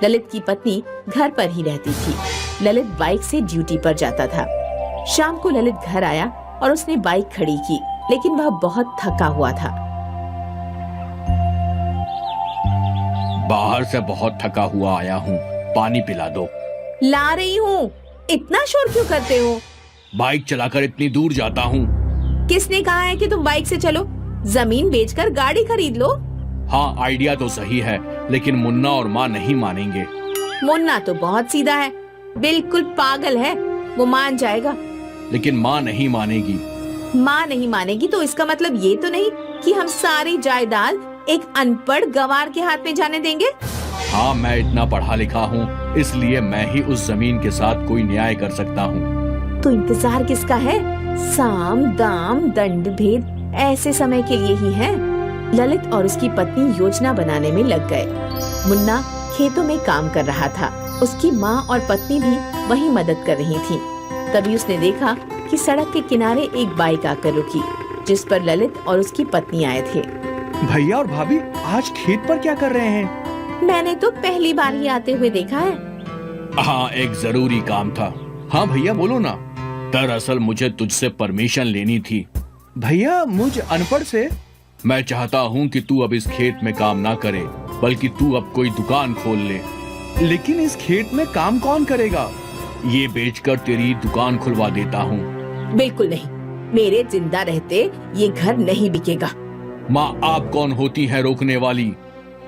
ललित की पत्नी घर पर ही रहती थी। ललित बाइक से ड्यूटी पर जाता था। शाम को ललित घर आया और उसने बाइक खड़ी की, लेकिन वह बहुत थका हुआ था। बाहर से बहुत थका हुआ आया हूँ, पानी पिला दो। ला रही हूँ, इतना शोर क्यों करते हो? बाइक चलाकर इतनी दूर जाता हूँ। किसने कहा है कि तुम बाइक से चलो? जमीन बेचकर गाड़ी खरीद लो। हाँ, आइडिया तो सही है, लेकिन मुन्ना और माँ नहीं मानेंगे। मुन्ना तो बहुत सीधा है, बिल्कुल पागल है, वो मान जाएगा। लेकिन माँ नहीं मानेगी। माँ नहीं मानेगी तो इसका मतलब ये तो नहीं कि हम सारी जायदाद एक अनपढ़ गंवार के हाथ में जाने देंगे। हाँ, मैं इतना पढ़ा लिखा हूँ, इसलिए मैं ही उस जमीन के साथ कोई न्याय कर सकता हूँ। तो इंतजार किसका है? साम दाम दंड भेद ऐसे समय के लिए ही है। ललित और उसकी पत्नी योजना बनाने में लग गए। मुन्ना खेतों में काम कर रहा था। उसकी माँ और पत्नी भी वहीं मदद कर रही थी। तभी उसने देखा कि सड़क के किनारे एक बाइक आकर रुकी, जिस पर ललित और उसकी पत्नी आए थे। भैया और भाभी आज खेत पर क्या कर रहे हैं? मैंने तो पहली बार ही आते हुए देखा है। हाँ, एक जरूरी काम था। हाँ भैया, बोलो ना। दरअसल मुझे तुझसे परमिशन लेनी थी। भैया, मुझ अनपढ़ से? मैं चाहता हूँ कि तू अब इस खेत में काम ना करे, बल्कि तू अब कोई दुकान खोल ले। लेकिन इस खेत में काम कौन करेगा? ये बेचकर तेरी दुकान खुलवा देता हूँ। बिल्कुल नहीं, मेरे जिंदा रहते ये घर नहीं बिकेगा। माँ, आप कौन होती है रोकने वाली?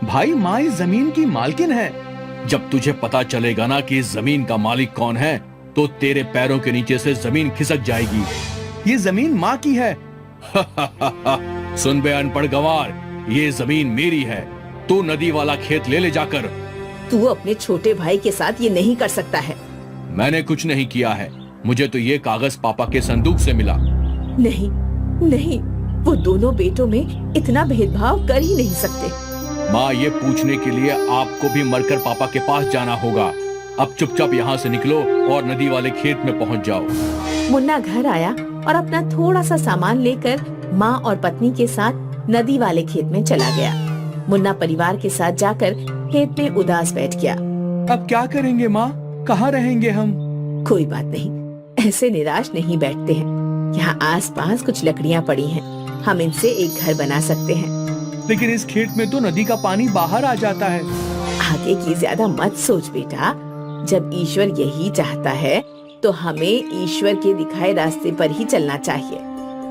भाई, माँ इस जमीन की मालकिन है। जब तुझे पता चलेगा ना कि इस जमीन का मालिक कौन है, तो तेरे पैरों के नीचे से जमीन खिसक जाएगी। ये जमीन माँ की है। सुन बे अनपढ़ गंवार, ये जमीन मेरी है, तू नदी वाला खेत ले जाकर। तू अपने छोटे भाई के साथ ये नहीं कर सकता है। मैंने कुछ नहीं किया है, मुझे तो ये कागज पापा के संदूक से मिला। नहीं नहीं, वो दोनों बेटों में इतना भेदभाव कर ही नहीं सकते। माँ, ये पूछने के लिए आपको भी मरकर पापा के पास जाना होगा। अब चुपचाप यहाँ से निकलो और नदी वाले खेत में पहुँच जाओ। मुन्ना घर आया और अपना थोड़ा सा सामान लेकर माँ और पत्नी के साथ नदी वाले खेत में चला गया। मुन्ना परिवार के साथ जाकर खेत में उदास बैठ गया। अब क्या करेंगे माँ, कहाँ रहेंगे हम? कोई बात नहीं, ऐसे निराश नहीं बैठते हैं। यहाँ आसपास कुछ लकड़ियाँ पड़ी हैं, हम इनसे एक घर बना सकते हैं। लेकिन इस खेत में तो नदी का पानी बाहर आ जाता है। आगे की ज्यादा मत सोच बेटा, जब ईश्वर यही चाहता है तो हमें ईश्वर के दिखाए रास्ते पर ही चलना चाहिए।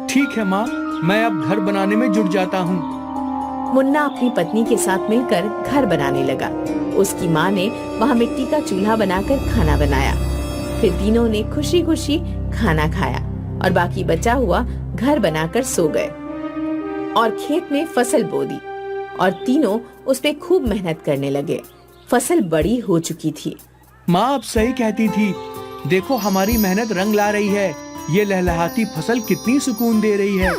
ठीक है माँ, मैं अब घर बनाने में जुट जाता हूँ। मुन्ना अपनी पत्नी के साथ मिलकर घर बनाने लगा। उसकी माँ ने वहाँ मिट्टी का चूल्हा बनाकर खाना बनाया। फिर तीनों ने खुशी खुशी खाना खाया और बाकी बचा हुआ घर बनाकर सो गए और खेत में फसल बो दी और तीनों उस पे खूब मेहनत करने लगे। फसल बड़ी हो चुकी थी। माँ अब सही कहती थी, देखो हमारी मेहनत रंग ला रही है। ये लहलहाती फसल कितनी सुकून दे रही है।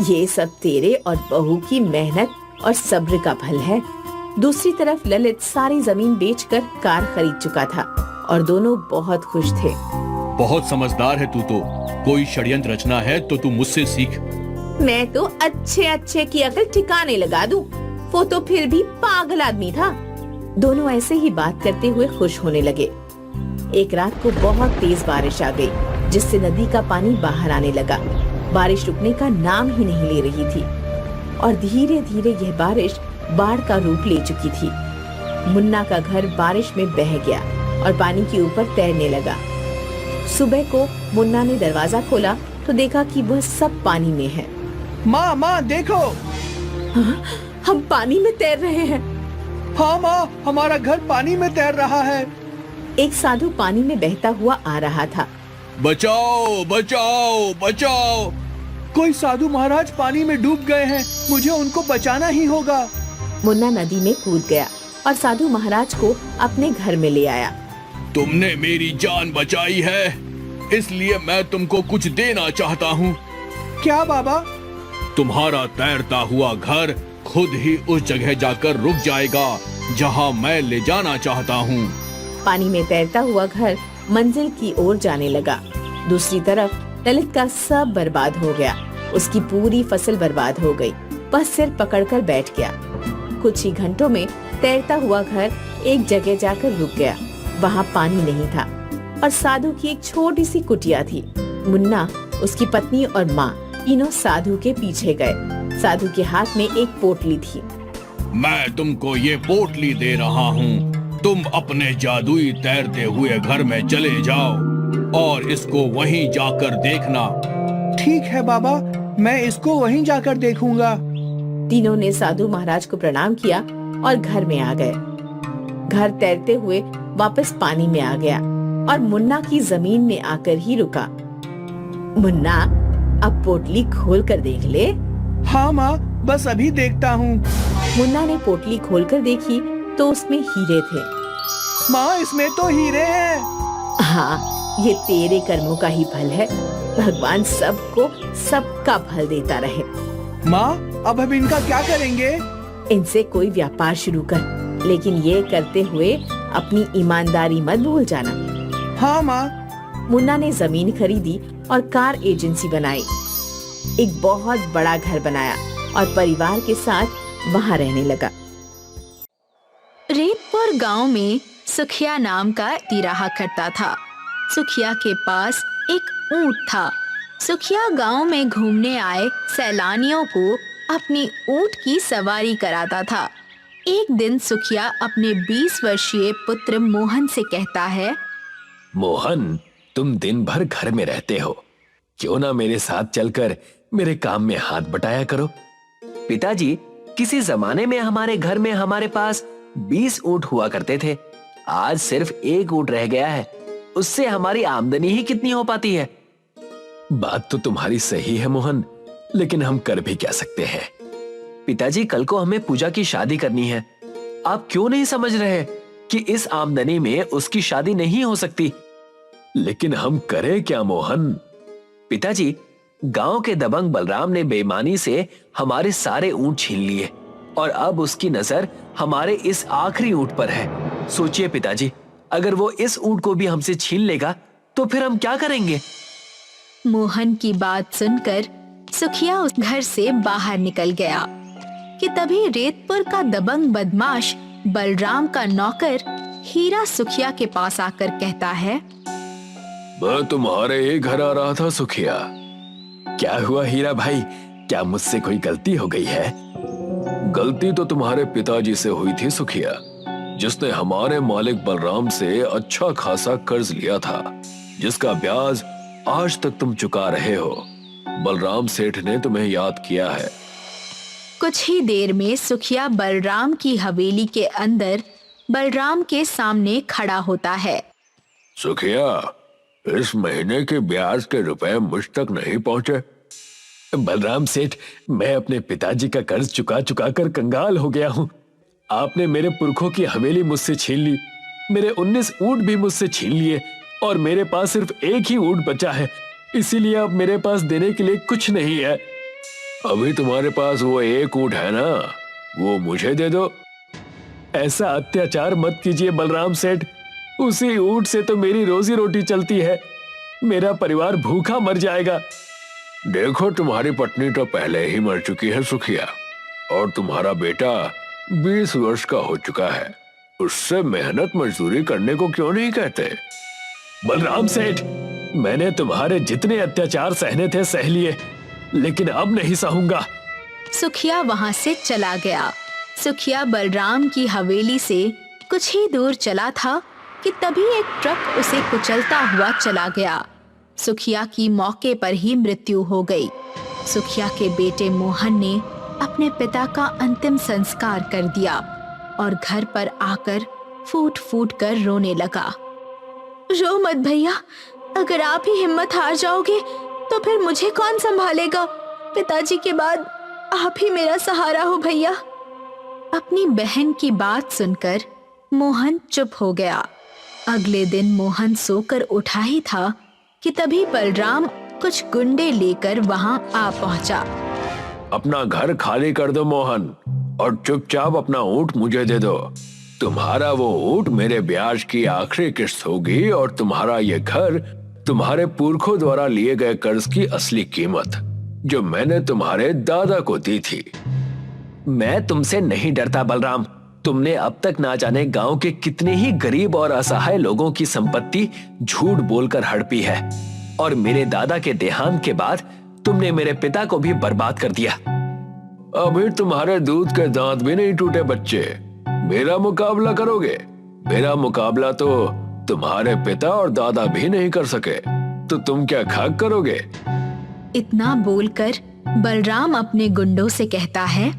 ये सब तेरे और बहू की मेहनत और सब्र का फल है। दूसरी तरफ ललित सारी जमीन बेचकर कार खरीद चुका था और दोनों बहुत खुश थे। बहुत समझदार है तू तो। कोई षड्यंत्र रचना है तो तू मुझसे सीख। मैं तो अच्छे की अकल ठिकाने लगा दूं। वो तो फिर भी पागल आदमी था। दोनों ऐसे ही बात करते हुए खुश होने लगे। एक रात को बहुत तेज बारिश आ गई, जिससे नदी का पानी बाहर आने लगा। बारिश रुकने का नाम ही नहीं ले रही थी और धीरे धीरे यह बारिश बाढ़ का रूप ले चुकी थी। मुन्ना का घर बारिश में बह गया और पानी के ऊपर तैरने लगा। सुबह को मुन्ना ने दरवाजा खोला तो देखा कि वह सब पानी में है। माँ माँ देखो। हाँ, हम पानी में तैर रहे हैं। हाँ माँ, हमारा घर पानी में तैर रहा है। एक साधु पानी में बहता हुआ आ रहा था। बचाओ बचाओ बचाओ, कोई साधु महाराज पानी में डूब गए हैं, मुझे उनको बचाना ही होगा। मुन्ना नदी में कूद गया और साधु महाराज को अपने घर में ले आया। तुमने मेरी जान बचाई है, इसलिए मैं तुमको कुछ देना चाहता हूँ। क्या बाबा? तुम्हारा तैरता हुआ घर खुद ही उस जगह जाकर रुक जाएगा जहाँ मैं ले जाना चाहता हूँ। पानी में तैरता हुआ घर मंजिल की ओर जाने लगा। दूसरी तरफ ललित का सब बर्बाद हो गया। उसकी पूरी फसल बर्बाद हो गई। वह सिर पकड़कर बैठ गया। कुछ ही घंटों में तैरता हुआ घर एक जगह जाकर रुक गया। वहाँ पानी नहीं था और साधु की एक छोटी सी कुटिया थी। मुन्ना, उसकी पत्नी और माँ तीनों साधु के पीछे गए। साधु के हाथ में एक पोटली थी। मैं तुमको ये पोटली दे रहा हूँ, तुम अपने जादुई तैरते हुए घर में चले जाओ और इसको वहीं जाकर देखना। ठीक है बाबा, मैं इसको वहीं जाकर देखूंगा। तीनों ने साधु महाराज को प्रणाम किया और घर में आ गए। घर तैरते हुए वापस पानी में आ गया और मुन्ना की जमीन में आकर ही रुका। मुन्ना, अब पोटली खोल कर देख ले। हाँ माँ, बस अभी देखता हूँ। मुन्ना ने पोटली खोलकर देखी तो उसमें हीरे थे। माँ, इसमें तो हीरे हैं। हाँ, ये तेरे कर्मों का ही फल है। भगवान सबको सबका फल देता रहे। माँ, अब हम इनका क्या करेंगे? इनसे कोई व्यापार शुरू कर, लेकिन ये करते हुए अपनी ईमानदारी मत भूल जाना। हाँ माँ। मुन्ना ने जमीन खरीदी और कार एजेंसी बनाई। एक बहुत बड़ा घर बनाया और परिवार के साथ वहाँ रहने लगा। रेतपुर गांव में सुखिया नाम का व्यक्ति रहा करता था। सुखिया के पास एक ऊंट था। सुखिया गांव में घूमने आए सैलानियों को अपनी ऊंट की सवारी कराता था। एक दिन सुखिया अपने 20 वर्षीय पुत्र मोहन से कहता है, मोहन, तुम दिन भर घर में रहते हो, क्यों ना मेरे साथ चलकर मेरे काम में हाथ बटाया करो। पिताजी, किसी जमाने में हमारे घर में हमारे पास 20 ऊंट हुआ करते थे। आज सिर्फ एक ऊंट रह गया है, उससे हमारी आमदनी ही कितनी हो पाती है। बात तो तुम्हारी सही है मोहन, लेकिन हम कर भी क्या सकते हैं। पिताजी, कल को हमें पूजा की शादी करनी है। आप क्यों नहीं समझ रहे कि इस आमदनी में उसकी शादी नहीं हो सकती? लेकिन हम करें क्या मोहन? पिताजी, गांव के दबंग बलराम ने बेईमानी से हमारे सारे ऊंट छीन लिए और अब उसकी नजर हमारे इस आखिरी ऊंट पर है। सोचिए पिताजी, अगर वो इस ऊंट को भी हमसे छीन लेगा तो फिर हम क्या करेंगे? मोहन की बात सुनकर सुखिया उस घर से बाहर निकल गया कि तभी रेतपुर का दबंग बदमाश बलराम का नौकर हीरा सुखिया के पास आकर कहता है, मैं तुम्हारे ही घर आ रहा था सुखिया। क्या हुआ हीरा भाई, क्या मुझसे कोई गलती हो गई है? गलती तो तुम्हारे पिताजी से हुई थी सुखिया, जिसने हमारे मालिक बलराम से अच्छा खासा कर्ज लिया था, जिसका ब्याज आज तक तुम चुका रहे हो। बलराम सेठ ने तुम्हें याद किया है। कुछ ही देर में सुखिया बलराम की हवेली के अंदर बलराम के सामने खड़ा होता है। सुखिया, इस महीने के ब्याज के रुपए मुझ तक नहीं पहुंचे। बलराम सेठ, मैं अपने पिताजी का कर्ज चुका चुका कर कंगाल हो गया हूँ। आपने मेरे पुरखों की हवेली मुझसे छीन ली, मेरे 19 ऊंट भी मुझसे छीन लिए और मेरे पास सिर्फ एक ही ऊंट बचा है। इसीलिए अब मेरे पास देने के लिए कुछ नहीं है। अभी तुम्हारे पास वो एक ऊंट है ना, वो मुझे दे दो। ऐसा अत्याचार मत कीजिए बलराम सेठ, उसी ऊंट से तो मेरी रोजी रोटी चलती है। मेरा परिवार भूखा मर जाएगा। देखो, तुम्हारी पत्नी तो पहले ही मर चुकी है सुखिया, और तुम्हारा बेटा 20 वर्ष का हो चुका है। उससे मेहनत मजदूरी करने को क्यों नहीं कहते? बलराम सेठ, मैंने तुम्हारे जितने अत्याचार सहने थे सह लिए, लेकिन अब नहीं सहूंगा। सुखिया वहां से चला गया। सुखिया बलराम की हवेली से कुछ ही दूर चला था कि तभी एक ट्रक उसे कुचलता हुआ चला गया। सुखिया की मौके पर ही मृत्यु हो गई। सुखिया के बेटे मोहन ने अपने पिता का अंतिम संस्कार कर दिया और घर पर आकर फूट फूट कर रोने लगा। रो मत भैया, अगर आप ही हिम्मत हार जाओगे तो फिर मुझे कौन संभालेगा? पिताजी के बाद आप ही मेरा सहारा हो भैया। अपनी बहन की बात सुनकर मोहन चुप हो गया। अगले दिन मोहन सोकर उठा ही था कि तभी बलराम कुछ गुंडे लेकर वहां आ पहुंचा। अपना घर खाली कर दो मोहन, और चुपचाप अपना ऊंट मुझे दे दो। तुम्हारा वो ऊंट मेरे ब्याज की आखिरी किस्त होगी, और तुम्हारा ये घर तुम्हारे पुरखों द्वारा लिए गए कर्ज की असली कीमत, जो मैंने तुम्हारे दादा को दी थी। मैं तुमसे नहीं डरता बलराम। तुमने अब तक ना जाने गांव के कितने ही गरीब और असहाय लोगों की संपत्ति झूठ बोलकर हड़पी है, और मेरे दादा के देहांत के बाद तुमने मेरे पिता को भी बर्बाद कर दिया। अभी तुम्हारे दूध के दांत भी नहीं टूटे बच्चे, मेरा मुकाबला करोगे? मेरा मुकाबला तो तुम्हारे पिता और दादा भी नहीं कर सके, तो तुम क्या खाक करोगे? इतना बोलकर बलराम अपने गुंडों से कहता है,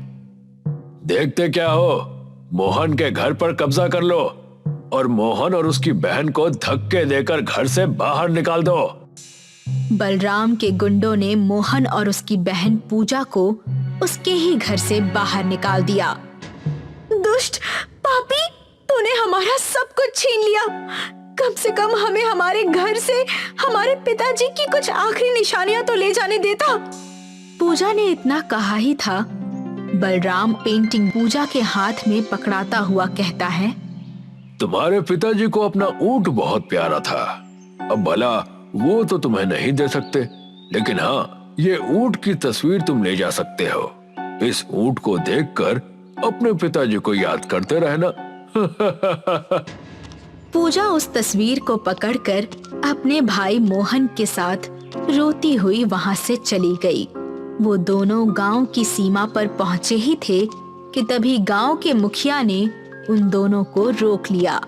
देखते क्या हो, मोहन के घर पर कब्जा कर लो और मोहन और उसकी बहन को धक्के देकर घर से बाहर निकाल दो। बलराम के गुंडों ने मोहन और उसकी बहन पूजा को उसके ही घर से बाहर निकाल दिया। दुष्ट पापी, तूने हमारा सब कुछ छीन लिया। कम से कम हमें हमारे घर से हमारे पिताजी की कुछ आखिरी निशानियां तो ले जाने देता। पूजा ने इतना कहा ही था, बलराम पेंटिंग पूजा के हाथ में पकड़ाता हुआ कहता है, तुम्हारे पिताजी को अपना ऊंट बहुत प्यारा था। अब भला वो तो तुम्हें नहीं दे सकते, लेकिन हाँ, ये ऊंट की तस्वीर तुम ले जा सकते हो। इस ऊंट को देखकर अपने पिताजी को याद करते रहना। पूजा उस तस्वीर को पकड़कर अपने भाई मोहन के साथ रोती हुई वहां से चली गई। वो दोनों गांव की सीमा पर पहुंचे ही थे कि तभी गांव के मुखिया ने उन दोनों को रोक लिया।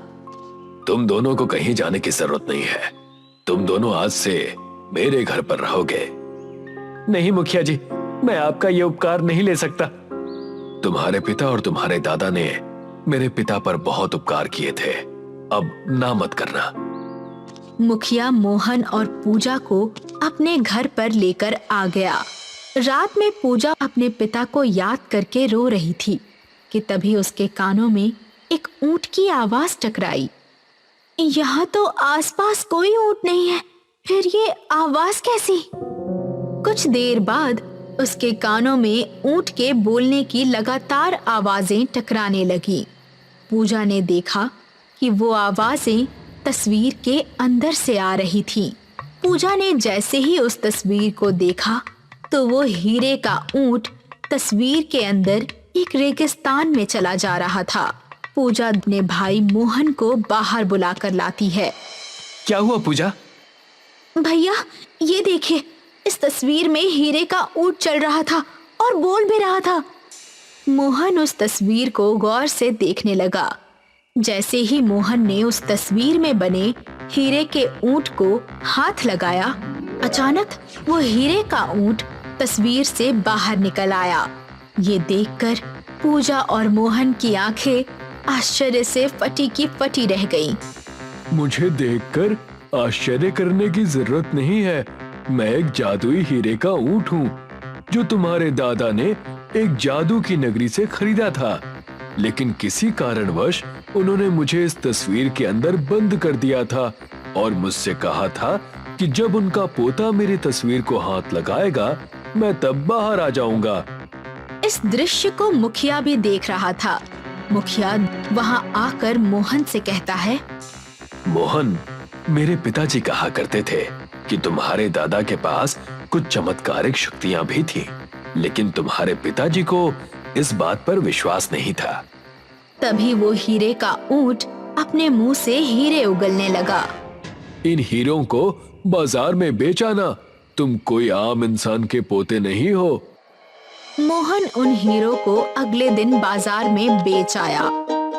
तुम दोनों को कहीं जाने की जरूरत नहीं है। तुम दोनों आज से मेरे घर पर रहोगे। नहीं मुखिया जी, मैं आपका ये उपकार नहीं ले सकता। तुम्हारे पिता और तुम्हारे दादा ने मेरे पिता पर बहुत उपकार किए थे, अब ना मत करना। मुखिया मोहन और पूजा को अपने घर पर लेकर आ गया। रात में पूजा अपने पिता को याद करके रो रही थी कि तभी उसके कानों में एक ऊंट की आवाज टकराई। यहाँ तो आसपास कोई ऊंट नहीं है, फिर ये आवाज कैसी? कुछ देर बाद उसके कानों में ऊंट के बोलने की लगातार आवाजें टकराने लगी। पूजा ने देखा कि वो आवाजें तस्वीर के अंदर से आ रही थीं। पूजा ने जैसे ही उस तस्वीर को देखा तो वो हीरे का ऊंट तस्वीर के अंदर एक रेगिस्तान में चला जा रहा था। पूजा अपने भाई मोहन को बाहर बुलाकर लाती है। क्या हुआ पूजा? भैया ये देखिए, इस तस्वीर में हीरे का ऊंट चल रहा था और बोल भी रहा था। मोहन उस तस्वीर को गौर से देखने लगा। जैसे ही मोहन ने उस तस्वीर में बने हीरे के ऊंट को हाथ लगाया, अचानक वो हीरे का ऊंट तस्वीर से बाहर निकल आया। ये देखकर पूजा और मोहन की आंखें आश्चर्य से फटी की फटी रह गईं। मुझे देखकर आश्चर्य करने की जरूरत नहीं है। मैं एक जादुई हीरे का ऊंट हूँ जो तुम्हारे दादा ने एक जादू की नगरी से खरीदा था, लेकिन किसी कारणवश उन्होंने मुझे इस तस्वीर के अंदर बंद कर दिया था और मुझसे कहा था कि जब उनका पोता मेरी तस्वीर को हाथ लगाएगा मैं तब बाहर आ जाऊंगा। इस दृश्य को मुखिया भी देख रहा था। मुखिया वहां आकर मोहन से कहता है, मोहन, मेरे पिताजी कहा करते थे कि तुम्हारे दादा के पास कुछ चमत्कारिक शक्तियां भी थी, लेकिन तुम्हारे पिताजी को इस बात पर विश्वास नहीं था। तभी वो हीरे का ऊंट अपने मुंह से हीरे उगलने लगा। इन हीरों को बाजार में बेचा ना, तुम कोई आम इंसान के पोते नहीं हो। मोहन उन हीरो को अगले दिन बाजार में बेच आया।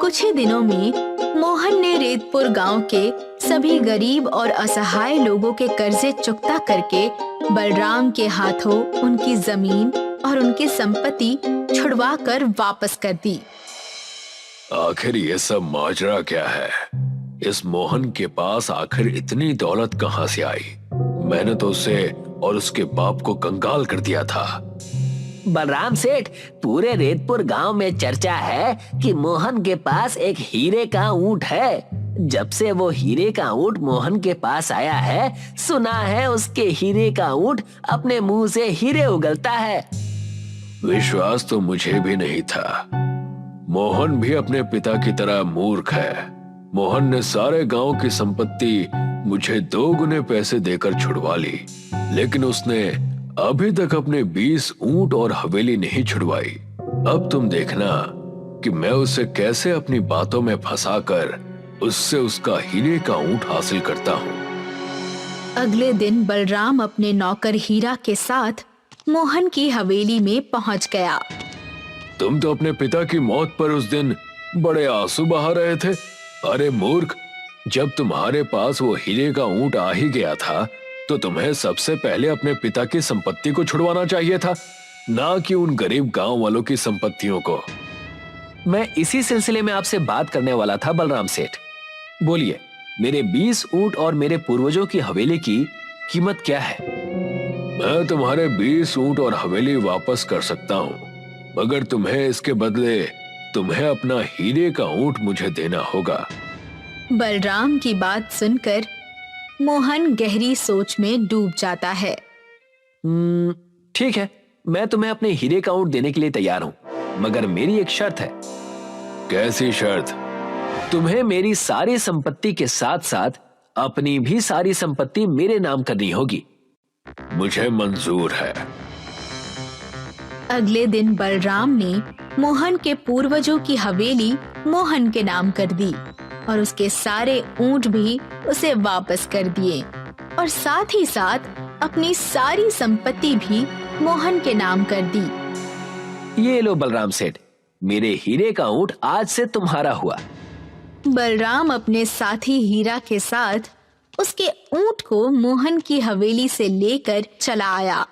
कुछ ही दिनों में मोहन ने रेतपुर गांव के सभी गरीब और असहाय लोगों के कर्जे चुकता करके बलराम के हाथों उनकी जमीन और उनकी संपत्ति छुड़वा कर वापस कर दी। आखिर ये सब माजरा क्या है? इस मोहन के पास आखिर इतनी दौलत कहां से आई? मैंने तो उसे और उसके बाप को कंगाल कर दिया था। बलराम सेठ, पूरे रेतपुर गांव में चर्चा है कि मोहन के पास एक हीरे का ऊंट है। जब से वो हीरे का ऊंट मोहन के पास आया है, सुना है उसके हीरे का ऊंट अपने मुंह से हीरे उगलता है। विश्वास तो मुझे भी नहीं था। मोहन भी अपने पिता की तरह मूर्ख है। मोहन ने सारे गांव की संपत्ति मुझे 2 गुने पैसे देकर छुड़वा ली, लेकिन उसने अभी तक अपने 20 ऊंट और हवेली नहीं छुड़वाई। अब तुम देखना कि मैं उसे कैसे अपनी बातों में फंसाकर उससे उसका हीरे का ऊंट हासिल करता हूँ। अगले दिन बलराम अपने नौकर हीरा के साथ मोहन की हवेली में पहुंच गया। तुम तो अपने पिता की मौत पर उस दिन बड़े आंसू बहा रहे थे। अरे मूर्ख, जब तुम्हारे पास वो हीरे का ऊंट आ ही गया था तो तुम्हें सबसे पहले अपने पिता की संपत्ति को छुड़वाना चाहिए था, ना कि उन गरीब गांव वालों की संपत्तियों को। मैं इसी सिलसिले में आपसे बात करने वाला था बलराम सेठ। बोलिए, मेरे 20 ऊंट और मेरे पूर्वजों की हवेली की कीमत क्या है? मैं तुम्हारे 20 ऊंट और हवेली वापस कर सकता हूँ, मगर तुम्हें इसके बदले तुम्हें अपना हीरे का ऊंट मुझे देना होगा। बलराम की बात सुनकर मोहन गहरी सोच में डूब जाता है। ठीक है, मैं तुम्हें अपने हीरे का ऊंट देने के लिए तैयार हूँ, मगर मेरी एक शर्त है। कैसी शर्त? तुम्हें मेरी सारी संपत्ति के साथ साथ अपनी भी सारी संपत्ति मेरे नाम करनी होगी। मुझे मंजूर है। अगले दिन बलराम ने मोहन के पूर्वजों की हवेली मोहन के नाम कर दी और उसके सारे ऊंट भी उसे वापस कर दिए और साथ ही साथ अपनी सारी संपत्ति भी मोहन के नाम कर दी। ये लो बलराम सेठ, मेरे हीरे का ऊंट आज से तुम्हारा हुआ। बलराम अपने साथी हीरा के साथ उसके ऊंट को मोहन की हवेली से लेकर चला आया।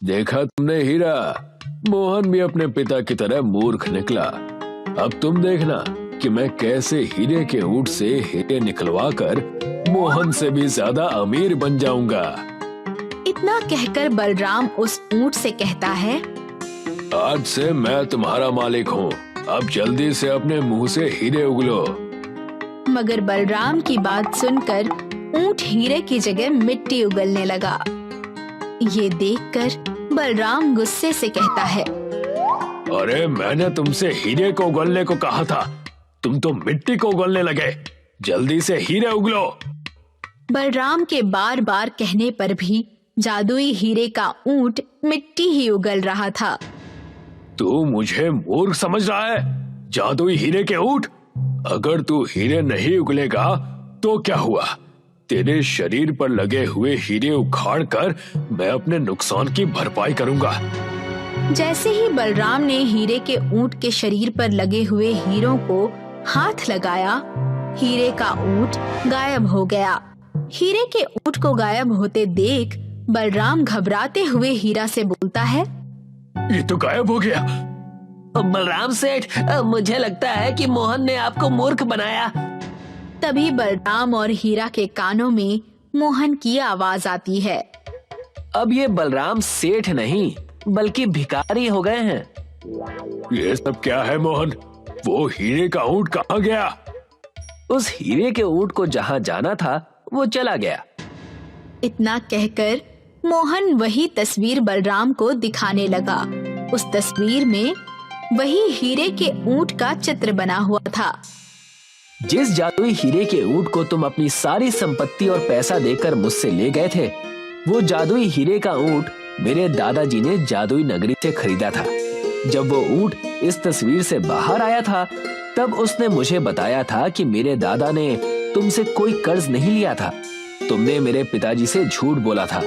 देखा तुमने हीरा, मोहन भी अपने पिता की तरह मूर्ख निकला। अब तुम देखना कि मैं कैसे हीरे के ऊंट से हीरे निकलवाकर मोहन से भी ज्यादा अमीर बन जाऊंगा। इतना कहकर बलराम उस ऊंट से कहता है, आज से मैं तुम्हारा मालिक हूँ। अब जल्दी से अपने मुंह से हीरे उगलो। मगर बलराम की बात सुनकर ऊंट हीरे की जगह मिट्टी उगलने लगा। ये देखकर बलराम गुस्से से कहता है, अरे मैंने तुमसे हीरे को उगलने को कहा था, तुम तो मिट्टी को उगलने लगे। जल्दी से हीरे उगलो। बलराम के बार बार कहने पर भी जादुई हीरे का ऊंट मिट्टी ही उगल रहा था। तू मुझे मूर्ख समझ रहा है? जादुई हीरे के ऊंट, अगर तू हीरे नहीं उगलेगा तो क्या हुआ? तेरे शरीर पर लगे हुए हीरे उखाड़ कर मैं अपने नुकसान की भरपाई करूंगा। जैसे ही बलराम ने हीरे के ऊंट के शरीर पर लगे हुए हीरों को हाथ लगाया, हीरे का ऊंट गायब हो गया। हीरे के ऊंट को गायब होते देख बलराम घबराते हुए हीरा से बोलता है, ये तो गायब हो गया। बलराम सेठ, मुझे लगता है कि मोहन ने आपको मूर्ख बनाया। तभी बलराम और हीरा के कानों में मोहन की आवाज आती है। अब ये बलराम सेठ नहीं बल्कि भिखारी हो गए हैं। ये सब क्या है मोहन? वो हीरे का ऊंट कहाँ गया? उस हीरे के ऊंट को जहाँ जाना था वो चला गया। इतना कहकर मोहन वही तस्वीर बलराम को दिखाने लगा। उस तस्वीर में वही हीरे के ऊंट का चित्र बना हुआ था। जिस जादुई हीरे के ऊंट को तुम अपनी सारी संपत्ति और पैसा देकर मुझसे ले गए थे, वो जादुई हीरे का ऊंट मेरे दादाजी ने जादुई नगरी से खरीदा था। जब वो ऊंट इस तस्वीर से बाहर आया था, तब उसने मुझे बताया था कि मेरे दादा ने तुमसे कोई कर्ज नहीं लिया था। तुमने मेरे पिताजी से झूठ बोला था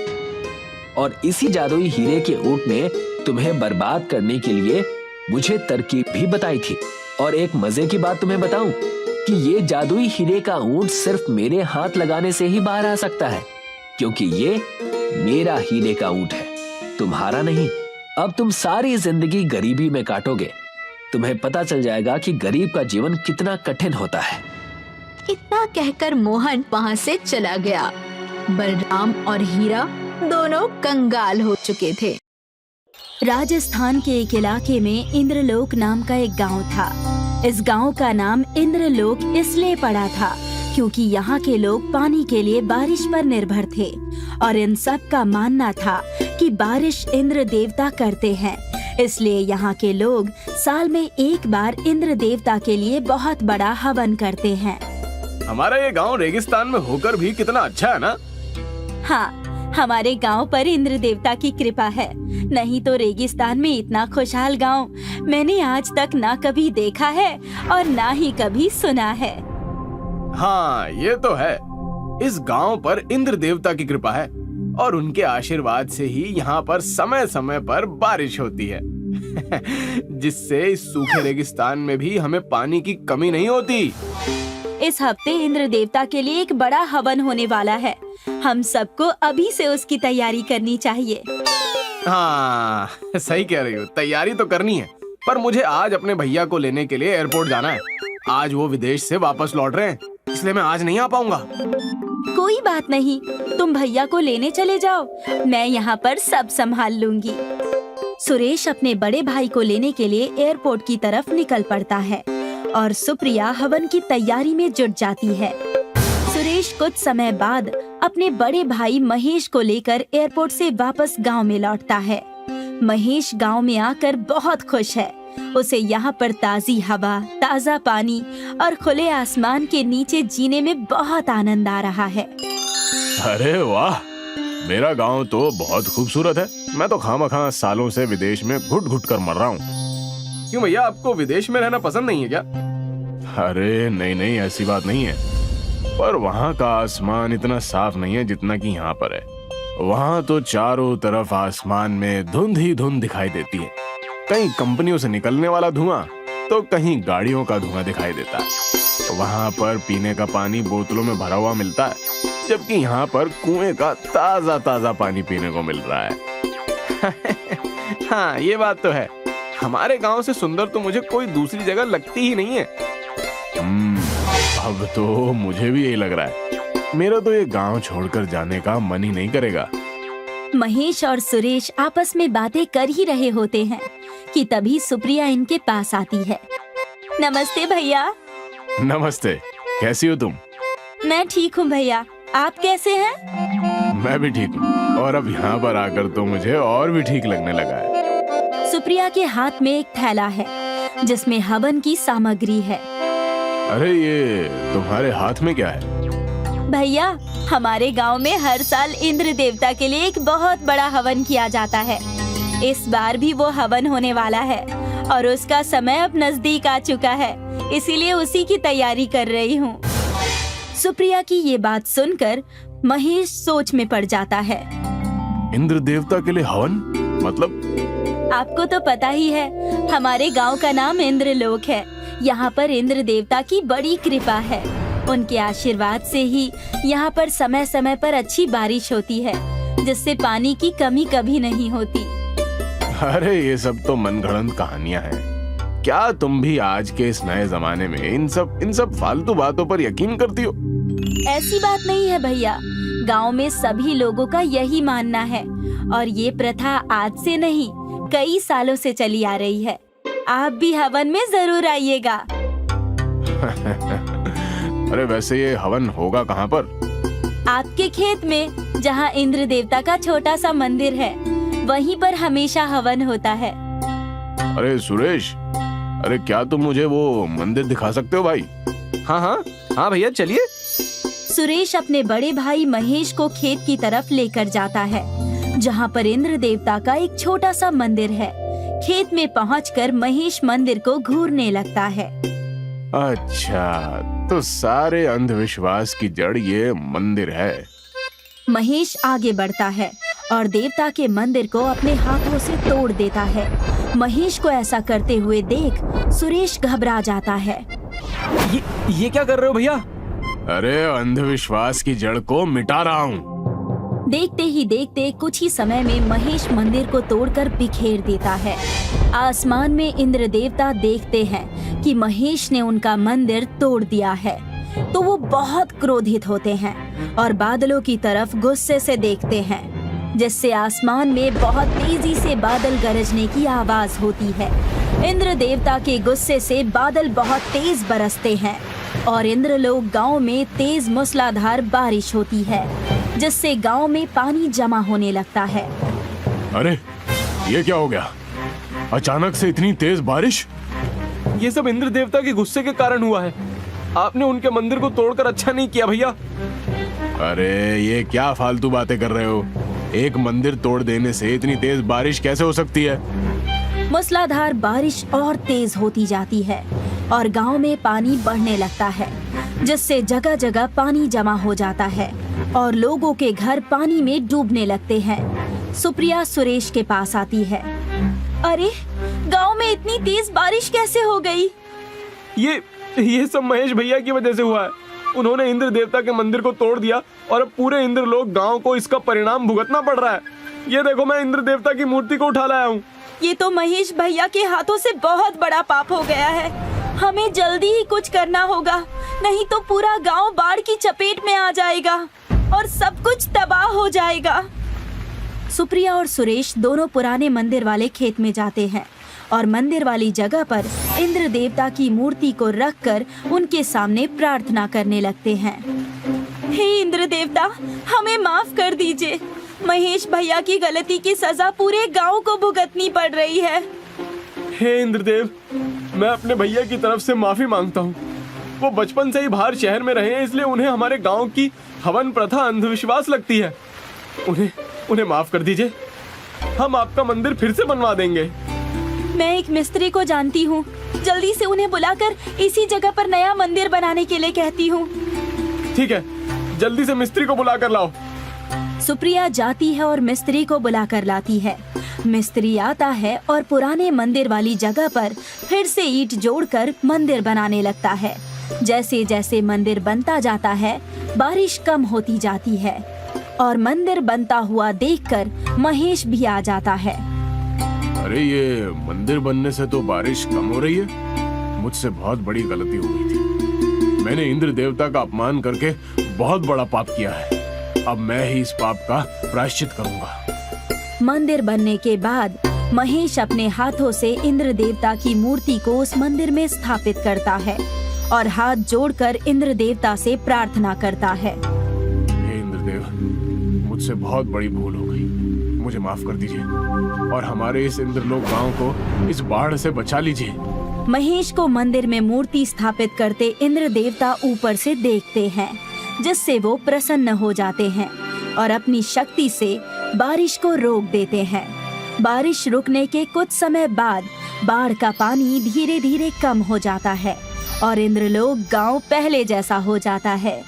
और इसी जादुई हीरे के ऊंट ने तुम्हें बर्बाद करने के लिए मुझे तरकीब भी बताई थी। और एक मजे की बात तुम्हें बताऊं कि ये जादुई हीरे का ऊंट सिर्फ मेरे हाथ लगाने से ही बाहर आ सकता है, क्योंकि ये मेरा हीरे का ऊंट है, तुम्हारा नहीं। अब तुम सारी जिंदगी गरीबी में काटोगे। तुम्हें पता चल जाएगा कि गरीब का जीवन कितना कठिन होता है। इतना कहकर मोहन वहाँ से चला गया। बलराम और हीरा दोनों कंगाल हो चुके थे। राजस्थान के एक इलाके में इंद्रलोक नाम का एक गांव था। इस गांव का नाम इंद्रलोक इसलिए पड़ा था क्योंकि यहाँ के लोग पानी के लिए बारिश पर निर्भर थे और इन सब का मानना था कि बारिश इंद्र देवता करते हैं। इसलिए यहाँ के लोग साल में एक बार इंद्र देवता के लिए बहुत बड़ा हवन करते हैं। हमारा ये गांव रेगिस्तान में होकर भी कितना अच्छा है ना? हाँ, हमारे गांव पर इंद्र देवता की कृपा है, नहीं तो रेगिस्तान में इतना खुशहाल गांव मैंने आज तक ना कभी देखा है और ना ही कभी सुना है। हाँ, ये तो है। इस गांव पर इंद्र देवता की कृपा है और उनके आशीर्वाद से ही यहाँ पर समय समय पर बारिश होती है जिससे इस सूखे रेगिस्तान में भी हमें पानी की कमी नहीं होती। इस हफ्ते इंद्र देवता के लिए एक बड़ा हवन होने वाला है। हम सबको अभी से उसकी तैयारी करनी चाहिए। हाँ, सही कह रही हो, तैयारी तो करनी है, पर मुझे आज अपने भैया को लेने के लिए एयरपोर्ट जाना है। आज वो विदेश से वापस लौट रहे हैं, इसलिए मैं आज नहीं आ पाऊंगा। कोई बात नहीं, तुम भैया को लेने चले जाओ, मैं यहाँ पर सब संभाल लूंगी। सुरेश अपने बड़े भाई को लेने के लिए एयरपोर्ट की तरफ निकल पड़ता है और सुप्रिया हवन की तैयारी में जुट जाती है। सुरेश कुछ समय बाद अपने बड़े भाई महेश को लेकर एयरपोर्ट से वापस गांव में लौटता है। महेश गांव में आकर बहुत खुश है। उसे यहाँ पर ताजी हवा, ताजा पानी और खुले आसमान के नीचे जीने में बहुत आनंद आ रहा है। अरे वाह, मेरा गांव तो बहुत खूबसूरत है। मैं तो खामखा सालों से विदेश में घुट घुट कर मर रहा हूँ। क्यों भैया, आपको विदेश में रहना पसंद नहीं है क्या? अरे नहीं नहीं, ऐसी बात नहीं है, पर वहाँ का आसमान इतना साफ नहीं है जितना कि यहाँ पर है। वहाँ तो चारों तरफ आसमान में धुंध ही धुंध दिखाई देती है। कहीं कंपनियों से निकलने वाला धुआं तो कहीं गाड़ियों का धुआं दिखाई देता है। वहाँ पर पीने का पानी बोतलों में भरा हुआ मिलता है, जबकि यहाँ पर कुएं का ताजा ताजा पानी पीने को मिल रहा है। हाँ, ये बात तो है। हमारे गांव से सुंदर तो मुझे कोई दूसरी जगह लगती ही नहीं है। अब तो मुझे भी यही लग रहा है। मेरा तो ये गांव छोड़कर जाने का मन ही नहीं करेगा। महेश और सुरेश आपस में बातें कर ही रहे होते हैं कि तभी सुप्रिया इनके पास आती है। नमस्ते भैया। नमस्ते, कैसी हो तुम? मैं ठीक हूँ भैया, आप कैसे हैं? मैं भी ठीक हूँ, और अब यहाँ पर आकर तो मुझे और भी ठीक लगने लगा है। सुप्रिया के हाथ में एक थैला है जिसमें हवन की सामग्री है। अरे ये तुम्हारे हाथ में क्या है? भैया, हमारे गांव में हर साल इंद्र देवता के लिए एक बहुत बड़ा हवन किया जाता है। इस बार भी वो हवन होने वाला है और उसका समय अब नजदीक आ चुका है, इसीलिए उसी की तैयारी कर रही हूँ। सुप्रिया की ये बात सुनकर महेश सोच में पड़ जाता है। इंद्र देवता के लिए हवन मतलब? आपको तो पता ही है, हमारे गांव का नाम इंद्रलोक है। यहाँ पर इंद्र देवता की बड़ी कृपा है। उनके आशीर्वाद से ही यहाँ पर समय समय पर अच्छी बारिश होती है, जिससे पानी की कमी कभी नहीं होती। अरे ये सब तो मनगढ़ंत कहानियां हैं। क्या तुम भी आज के इस नए जमाने में इन सब फालतू बातों पर यकीन करती हो? ऐसी बात नहीं है भैया, गांव में सभी लोगों का यही मानना है और ये प्रथा आज से नहीं, कई सालों से चली आ रही है। आप भी हवन में जरूर आइएगा। अरे वैसे ये हवन होगा कहाँ पर? आपके खेत में, जहाँ इंद्र देवता का छोटा सा मंदिर है, वहीं पर हमेशा हवन होता है। अरे सुरेश, अरे क्या तुम मुझे वो मंदिर दिखा सकते हो भाई? हाँ भैया, चलिए। सुरेश अपने बड़े भाई महेश को खेत की तरफ लेकर जाता है, जहाँ पर इंद्र देवता का एक छोटा सा मंदिर है। खेत में पहुंचकर महेश मंदिर को घूरने लगता है। अच्छा, तो सारे अंधविश्वास की जड़ ये मंदिर है। महेश आगे बढ़ता है और देवता के मंदिर को अपने हाथों से तोड़ देता है। महेश को ऐसा करते हुए देख सुरेश घबरा जाता है। ये क्या कर रहे हो भैया? अरे अंधविश्वास की जड़ को मिटा रहा हूँ। देखते ही देखते कुछ ही समय में महेश मंदिर को तोड़कर बिखेर देता है। आसमान में इंद्र देवता देखते हैं कि महेश ने उनका मंदिर तोड़ दिया है, तो वो बहुत क्रोधित होते हैं और बादलों की तरफ गुस्से से देखते हैं, जिससे आसमान में बहुत तेजी से बादल गरजने की आवाज होती है। इंद्र देवता के गुस्से से बादल बहुत तेज बरसते हैं और इंद्रलोक गांव में तेज मूसलाधार बारिश होती है, जिससे गांव में पानी जमा होने लगता है। अरे ये क्या हो गया? अचानक से इतनी तेज बारिश? ये सब इंद्र देवता के गुस्से के कारण हुआ है। आपने उनके मंदिर को तोड़कर अच्छा नहीं किया भैया। अरे ये क्या फालतू बातें कर रहे हो? एक मंदिर तोड़ देने से इतनी तेज बारिश कैसे हो सकती है? मूसलाधार बारिश और तेज होती जाती है और गांव में पानी बढ़ने लगता है, जिससे जगह जगह पानी जमा हो जाता है और लोगों के घर पानी में डूबने लगते हैं। सुप्रिया सुरेश के पास आती है। अरे, गांव में इतनी तेज बारिश कैसे हो गई? ये सब महेश भैया की वजह से हुआ है। उन्होंने इंद्र देवता के मंदिर को तोड़ दिया और अब पूरे इंद्रलोक गांव को इसका परिणाम भुगतना पड़ रहा है। ये देखो, मैं इंद्र देवता की मूर्ति को उठा लाया हूँ। ये तो महेश भैया के हाथों से बहुत बड़ा पाप हो गया है। हमें जल्दी ही कुछ करना होगा, नहीं तो पूरा गांव बाढ़ की चपेट में आ जाएगा और सब कुछ तबाह हो जाएगा। सुप्रिया और सुरेश दोनों पुराने मंदिर वाले खेत में जाते हैं और मंदिर वाली जगह पर इंद्र देवता की मूर्ति को रखकर उनके सामने प्रार्थना करने लगते हैं। हे इंद्र देवता, हमें माफ कर दीजिए। महेश भैया की गलती की सजा पूरे गांव को भुगतनी पड़ रही है। हे इंद्रदेव, मैं अपने भैया की तरफ से माफी मांगता हूँ। वो बचपन से ही बाहर शहर में रहे हैं, इसलिए उन्हें हमारे गांव की हवन प्रथा अंधविश्वास लगती है। उन्हें माफ कर दीजिए। हम आपका मंदिर फिर से बनवा देंगे। मैं एक मिस्त्री को जानती हूँ, जल्दी से उन्हें बुलाकर इसी जगह पर नया मंदिर बनाने के लिए कहती हूँ। ठीक है, जल्दी से मिस्त्री को बुला कर लाओ। सुप्रिया जाती है और मिस्त्री को बुलाकर लाती है। मिस्त्री आता है और पुराने मंदिर वाली जगह पर फिर से ईंट जोड़कर मंदिर बनाने लगता है। जैसे जैसे मंदिर बनता जाता है, बारिश कम होती जाती है और मंदिर बनता हुआ देखकर महेश भी आ जाता है। अरे ये मंदिर बनने से तो बारिश कम हो रही है। मुझसे बहुत बड़ी गलती हो गई थी। मैंने इंद्र देवता का अपमान करके बहुत बड़ा पाप किया है। अब मैं ही इस पाप का प्रायश्चित करूंगा। मंदिर बनने के बाद महेश अपने हाथों से इंद्र देवता की मूर्ति को उस मंदिर में स्थापित करता है और हाथ जोड़कर इंद्र देवता से प्रार्थना करता है। हे इंद्रदेव, मुझसे बहुत बड़ी भूल हो गई, मुझे माफ कर दीजिए और हमारे इस इंद्रलोक गांव को इस बाढ़ से बचा लीजिए। महेश को मंदिर में मूर्ति स्थापित करते इंद्र देवता ऊपर से देखते हैं, जिससे वो प्रसन्न हो जाते हैं और अपनी शक्ति से बारिश को रोक देते हैं। बारिश रुकने के कुछ समय बाद बाढ़ का पानी धीरे धीरे कम हो जाता है और इंद्रलोक गांव पहले जैसा हो जाता है।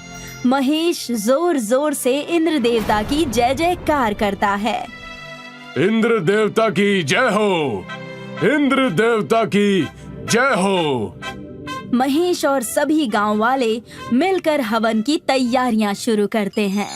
महेश जोर जोर से इंद्र देवता की जय जयकार करता है। इंद्र देवता की जय हो, इंद्र देवता की जय हो। महेश और सभी गांव वाले मिलकर हवन की तैयारियां शुरू करते हैं।